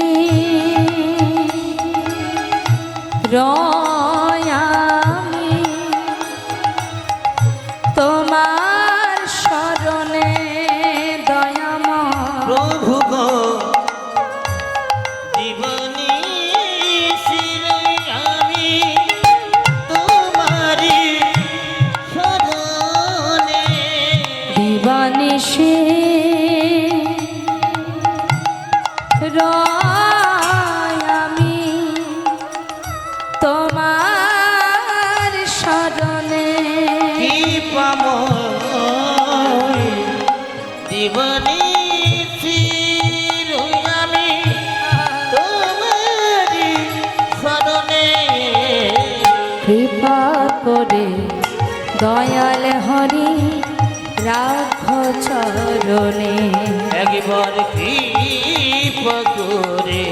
রয়ামি তোমার শরণে দয়াময়। প্রভু গো জীবনী শিরে আমি তোমারি শরণে। দিবানিশি রয়ামি তোমার শরণে। কৃপাময় জীবনী শিরে আমি তোমারি শরণে। কৃপা করে দয়াল হরি রাখো চরণে। একবার কৃপা করে